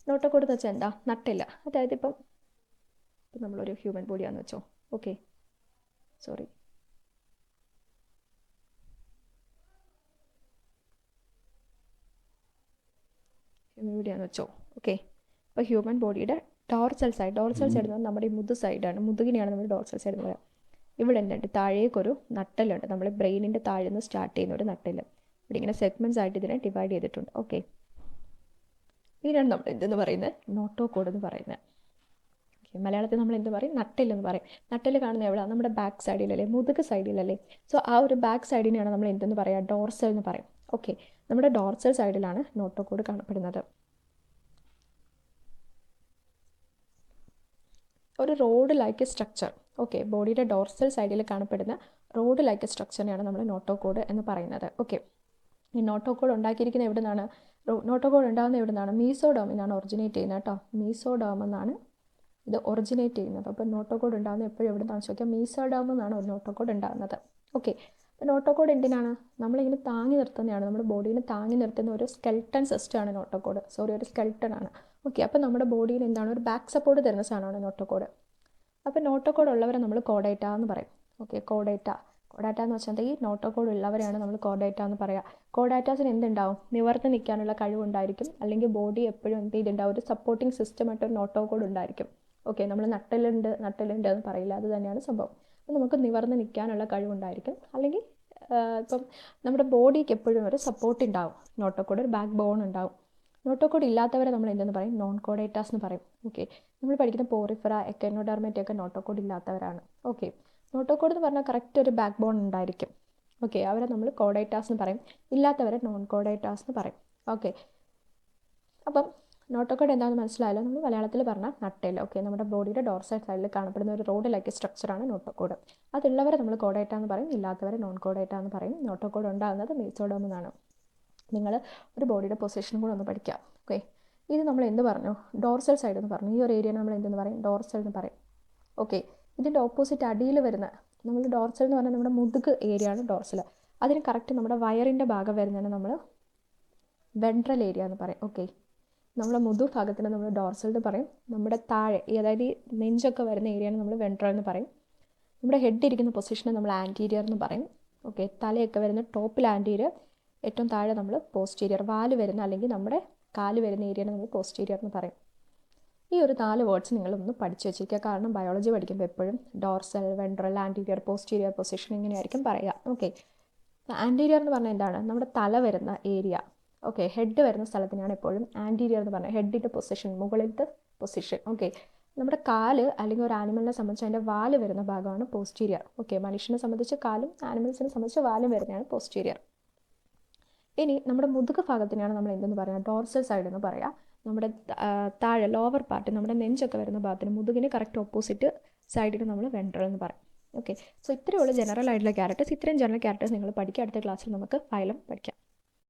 നോട്ടോക്കോഡ് എന്ന് വെച്ചാൽ എന്താ, നട്ടെല്ല. അതായത് ഇപ്പം നമ്മളൊരു ഹ്യൂമൻ ബോഡിയാണെന്ന് വെച്ചോ. ഓക്കെ, സോറി, ഹ്യൂമൻ ബോഡിയാണെന്ന് വെച്ചോ. ഓക്കെ, അപ്പോൾ ഹ്യൂമൻ ബോഡിയുടെ ഡോർസൽ സൈഡ് എന്ന് പറഞ്ഞാൽ നമ്മുടെ ഈ മുതു സൈഡാണ്. മുതുകിനെയാണ് നമ്മൾ ഡോർസൽ സൈഡ് എന്ന് പറയുക. ഇവിടെ എന്തുണ്ട്, താഴേക്കൊരു നട്ടലുണ്ട്. നമ്മൾ ബ്രെയിനിൻ്റെ താഴെ നിന്ന് സ്റ്റാർട്ട് ചെയ്യുന്ന ഒരു നട്ടല്. ഇവിടെ ഇങ്ങനെ സെഗ്മെൻറ്റ്സ് ആയിട്ട് ഇതിനെ ഡിവൈഡ് ചെയ്തിട്ടുണ്ട്. ഓക്കെ, ഇതിനാണ് നമ്മൾ എന്തെന്ന് പറയുന്നത്, നോട്ടോക്കോഡ് എന്ന് പറയുന്നത്. ഓക്കെ, മലയാളത്തിൽ നമ്മൾ എന്ത് പറയും, നട്ടെല്ലെന്ന് പറയും. നട്ടെല്ല് കാണുന്നത് എവിടെ, നമ്മുടെ ബാക്ക് സൈഡിലല്ലേ, മുതുക് സൈഡിലല്ലേ. സോ ആ ഒരു ബാക്ക് സൈഡിനെയാണ് നമ്മൾ എന്തെന്ന് പറയുക, ഡോർസൽ എന്ന് പറയും. ഓക്കെ, നമ്മുടെ ഡോർസൽ സൈഡിലാണ് നോട്ടോക്കോഡ് കാണപ്പെടുന്നത്. ഒരു റോഡ് ലൈക്ക് സ്ട്രക്ചർ. ഓക്കെ, ബോഡിയുടെ ഡോർസൽ സൈഡിൽ കാണപ്പെടുന്ന റോഡ് ലൈക്ക് സ്ട്രക്ചറിനെയാണ് നമ്മൾ നോട്ടോക്കോഡ് എന്ന് പറയുന്നത്. ഓക്കെ, ഈ നോട്ടോക്കോഡ് ഉണ്ടാക്കിയിരിക്കുന്നത് എവിടെ നിന്നാണ്, നോട്ടോക്കോഡ് ഉണ്ടാകുന്നത് എവിടെ നിന്നാണ്, മീസോഡോമിന്നാണ് ഒറിജിനേറ്റ് ചെയ്യുന്നത് കേട്ടോ. മീസോഡോം എന്നാണ് ഇത് ഒറിജിനേറ്റ് ചെയ്യുന്നത്. അപ്പോൾ നോട്ടോക്കോഡ് ഉണ്ടാകുന്നത് എപ്പോഴും എവിടെ നിന്നാണ് ചോദിക്കുക, മീസോഡോം എന്നാണ് ഒരു നോട്ടോക്കോഡ് ഉണ്ടാകുന്നത്. ഓക്കെ, അപ്പോൾ നോട്ടോക്കോഡ് എന്തിനാണ്, നമ്മളിങ്ങനെ താങ്ങി നിർത്തുന്നതാണ്, നമ്മുടെ ബോഡീനെ താങ്ങി നിർത്തുന്ന ഒരു സ്കെൽട്ടൺ സിസ്റ്റമാണ് നോട്ടോക്കോഡ്. സോറി, ഒരു സ്കെൽട്ടൺ ആണ്. ഓക്കെ, അപ്പോൾ നമ്മുടെ ബോഡിയിൽ എന്താണ്, ഒരു ബാക്ക് സപ്പോർട്ട് തരുന്ന സാധനമാണ് നോട്ടോക്കോഡ്. അപ്പോൾ നോട്ടോക്കോഡ് ഉള്ളവരെ നമ്മൾ കോഡേറ്റ എന്ന് പറയും. ഓക്കെ, കോഡേറ്റ എന്ന് വെച്ചാൽ ഈ നോട്ടോക്കോഡ് ഉള്ളവരെയാണ് നമ്മൾ കോഡേറ്റ എന്ന് പറയുക. കോഡാറ്റാസിന് എന്തുണ്ടാവും, നിവർന്ന് നിൽക്കാനുള്ള കഴിവുണ്ടായിരിക്കും, അല്ലെങ്കിൽ ബോഡി എപ്പോഴും എന്ത് ചെയ്തിട്ടുണ്ടാവും, ഒരു സപ്പോർട്ടിങ് സിസ്റ്റമായിട്ട് ഒരു നോട്ടോക്കോഡ് ഉണ്ടായിരിക്കും. ഓക്കെ, നമ്മൾ നട്ടലുണ്ട് എന്ന് പറയില്ല, അത് തന്നെയാണ് സംഭവം. അപ്പോൾ നമുക്ക് നിവർന്ന് നിൽക്കാനുള്ള കഴിവുണ്ടായിരിക്കും, അല്ലെങ്കിൽ ഇപ്പം നമ്മുടെ ബോഡിക്ക് എപ്പോഴും ഒരു സപ്പോർട്ട് ഉണ്ടാവും. നോട്ടോക്കോഡ്, ഒരു ബാക്ക് ബോൺ ഉണ്ടാവും. നോട്ടോക്കോഡ് ഇല്ലാത്തവരെ നമ്മൾ എന്തെന്ന് പറയും, നോൺ കോഡേറ്റാസ് എന്ന് പറയും. ഓക്കെ, നമ്മൾ പഠിക്കുന്ന പോറിഫറ, എക്കനോഡർമേറ്റ ഒക്കെ നോട്ടോക്കോഡ് ഇല്ലാത്തവരാണ്. ഓക്കെ, നോട്ടോക്കോഡ് എന്ന് പറഞ്ഞാൽ കറക്റ്റ് ഒരു ബാക്ക് ബോൺ ഉണ്ടായിരിക്കും. ഓക്കെ, അവരെ നമ്മൾ കോഡേറ്റാസ് എന്ന് പറയും, ഇല്ലാത്തവരെ നോൺ കോഡേറ്റാസ് എന്ന് പറയും. ഓക്കെ, അപ്പം നോട്ടോക്കോഡ് എന്താണെന്ന് മനസ്സിലായല്ലോ. നമ്മൾ മലയാളത്തിൽ പറഞ്ഞാൽ നട്ടെല്ല്. ഓക്കെ, നമ്മുടെ ബോഡിയുടെ ഡോർസൽ സൈഡിൽ കാണപ്പെടുന്ന ഒരു റോഡ് ലൈക്ക് സ്ട്രക്ചറാണ് നോട്ടോക്കോഡ്. അതുള്ളവരെ നമ്മൾ കോഡേറ്റ എന്ന് പറയും, ഇല്ലാത്തവരെ നോൺ കോഡേറ്റ എന്ന് പറയും. നോട്ടോക്കോഡ് ഉണ്ടാകുന്നത് മീസോഡോം എന്നാണ്. നിങ്ങൾ ഒരു ബോഡിയുടെ പൊസിഷനും കൂടെ ഒന്ന് പഠിക്കുക. ഓക്കെ, ഇത് നമ്മൾ എന്ത് പറഞ്ഞു, ഡോർസൽ സൈഡ് എന്ന് പറഞ്ഞു. ഈ ഒരു ഏരിയ നമ്മൾ എന്തെന്ന് പറയും, ഡോർസൽ എന്ന് പറയും. ഓക്കെ, ഇതിൻ്റെ ഓപ്പോസിറ്റ് അടിയിൽ വരുന്ന നമ്മൾ ഡോർസൽ എന്ന് പറഞ്ഞാൽ നമ്മുടെ മുതുക് ഏരിയ ആണ് ഡോർസൽ. അതിന് കറക്റ്റ് നമ്മുടെ വയറിൻ്റെ ഭാഗം വരുന്നതിന് നമ്മൾ വെൻട്രൽ ഏരിയ എന്ന് പറയും. ഓക്കെ, നമ്മുടെ ഭാഗത്തിന് നമ്മൾ ഡോർസൽ എന്ന് പറയും. നമ്മുടെ താഴെ അതായത് ഈ നെഞ്ചൊക്കെ വരുന്ന ഏരിയയാണ് നമ്മൾ വെൻട്രൽ എന്ന് പറയും. നമ്മുടെ ഹെഡ് ഇരിക്കുന്ന പൊസിഷനെ നമ്മൾ ആൻറ്റീരിയർ എന്ന് പറയും. ഓക്കെ, തലയൊക്കെ വരുന്ന ടോപ്പിൽ ആൻറ്റീരിയർ, ഏറ്റവും താഴെ നമ്മൾ പോസ്റ്റീരിയർ. വാല് വരുന്ന അല്ലെങ്കിൽ നമ്മുടെ കാല് വരുന്ന ഏരിയയാണ് നമ്മൾ പോസ്റ്റീരിയർ എന്ന് പറയും. ഈ ഒരു 4 വേർഡ്സ് നിങ്ങളൊന്ന് പഠിച്ചു വെച്ചിരിക്കുക. കാരണം ബയോളജി പഠിക്കുമ്പോൾ എപ്പോഴും dorsal, ventral, anterior, posterior position ഇങ്ങനെയായിരിക്കും പറയുക. ഓക്കെ, ആൻറ്റീരിയർ എന്ന് പറഞ്ഞാൽ എന്താണ്? നമ്മുടെ തല വരുന്ന ഏരിയ. ഓക്കെ, ഹെഡ് വരുന്ന സ്ഥലത്തിനാണ് എപ്പോഴും ആൻറ്റീരിയർ എന്ന് പറഞ്ഞാൽ ഹെഡിൻ്റെ പൊസിഷൻ, മുകളിലത്തെ പൊസിഷൻ. ഓക്കെ, നമ്മുടെ കാല് അല്ലെങ്കിൽ ഒരു ആനിമലിനെ സംബന്ധിച്ച് അതിൻ്റെ വാല് വരുന്ന ഭാഗമാണ് പോസ്റ്റീരിയർ. ഓക്കെ, മനുഷ്യനെ സംബന്ധിച്ച് കാലും ആനിമൽസിനെ സംബന്ധിച്ച് വാലും വരുന്നതാണ് പോസ്റ്റീരിയർ. ഇനി നമ്മുടെ ഭാഗത്തിനാണ് നമ്മൾ എന്തെന്ന് പറയുക? ഡോർസൽ സൈഡ് എന്ന് പറയുക. നമ്മുടെ താഴെ ലോവർ പാർട്ട്, നമ്മുടെ നെഞ്ചൊക്കെ വരുന്ന ഭാഗത്തിന് മുതുകിന് കറക്റ്റ് ഓപ്പോസിറ്റ് സൈഡിന് നമ്മൾ വെൻട്രൽ എന്ന് പറയും. ഓക്കെ, സോ ഇത്രയുള്ള ജനറൽ ആയിട്ടുള്ള ക്യാരക്ടേഴ്സ്. ഇത്രയും ജനറൽ ക്യാരക്ടേഴ്സ് നിങ്ങൾ പഠിക്കുക. അടുത്ത ക്ലാസ്സിൽ നമുക്ക് ഫൈലം പഠിക്കാം.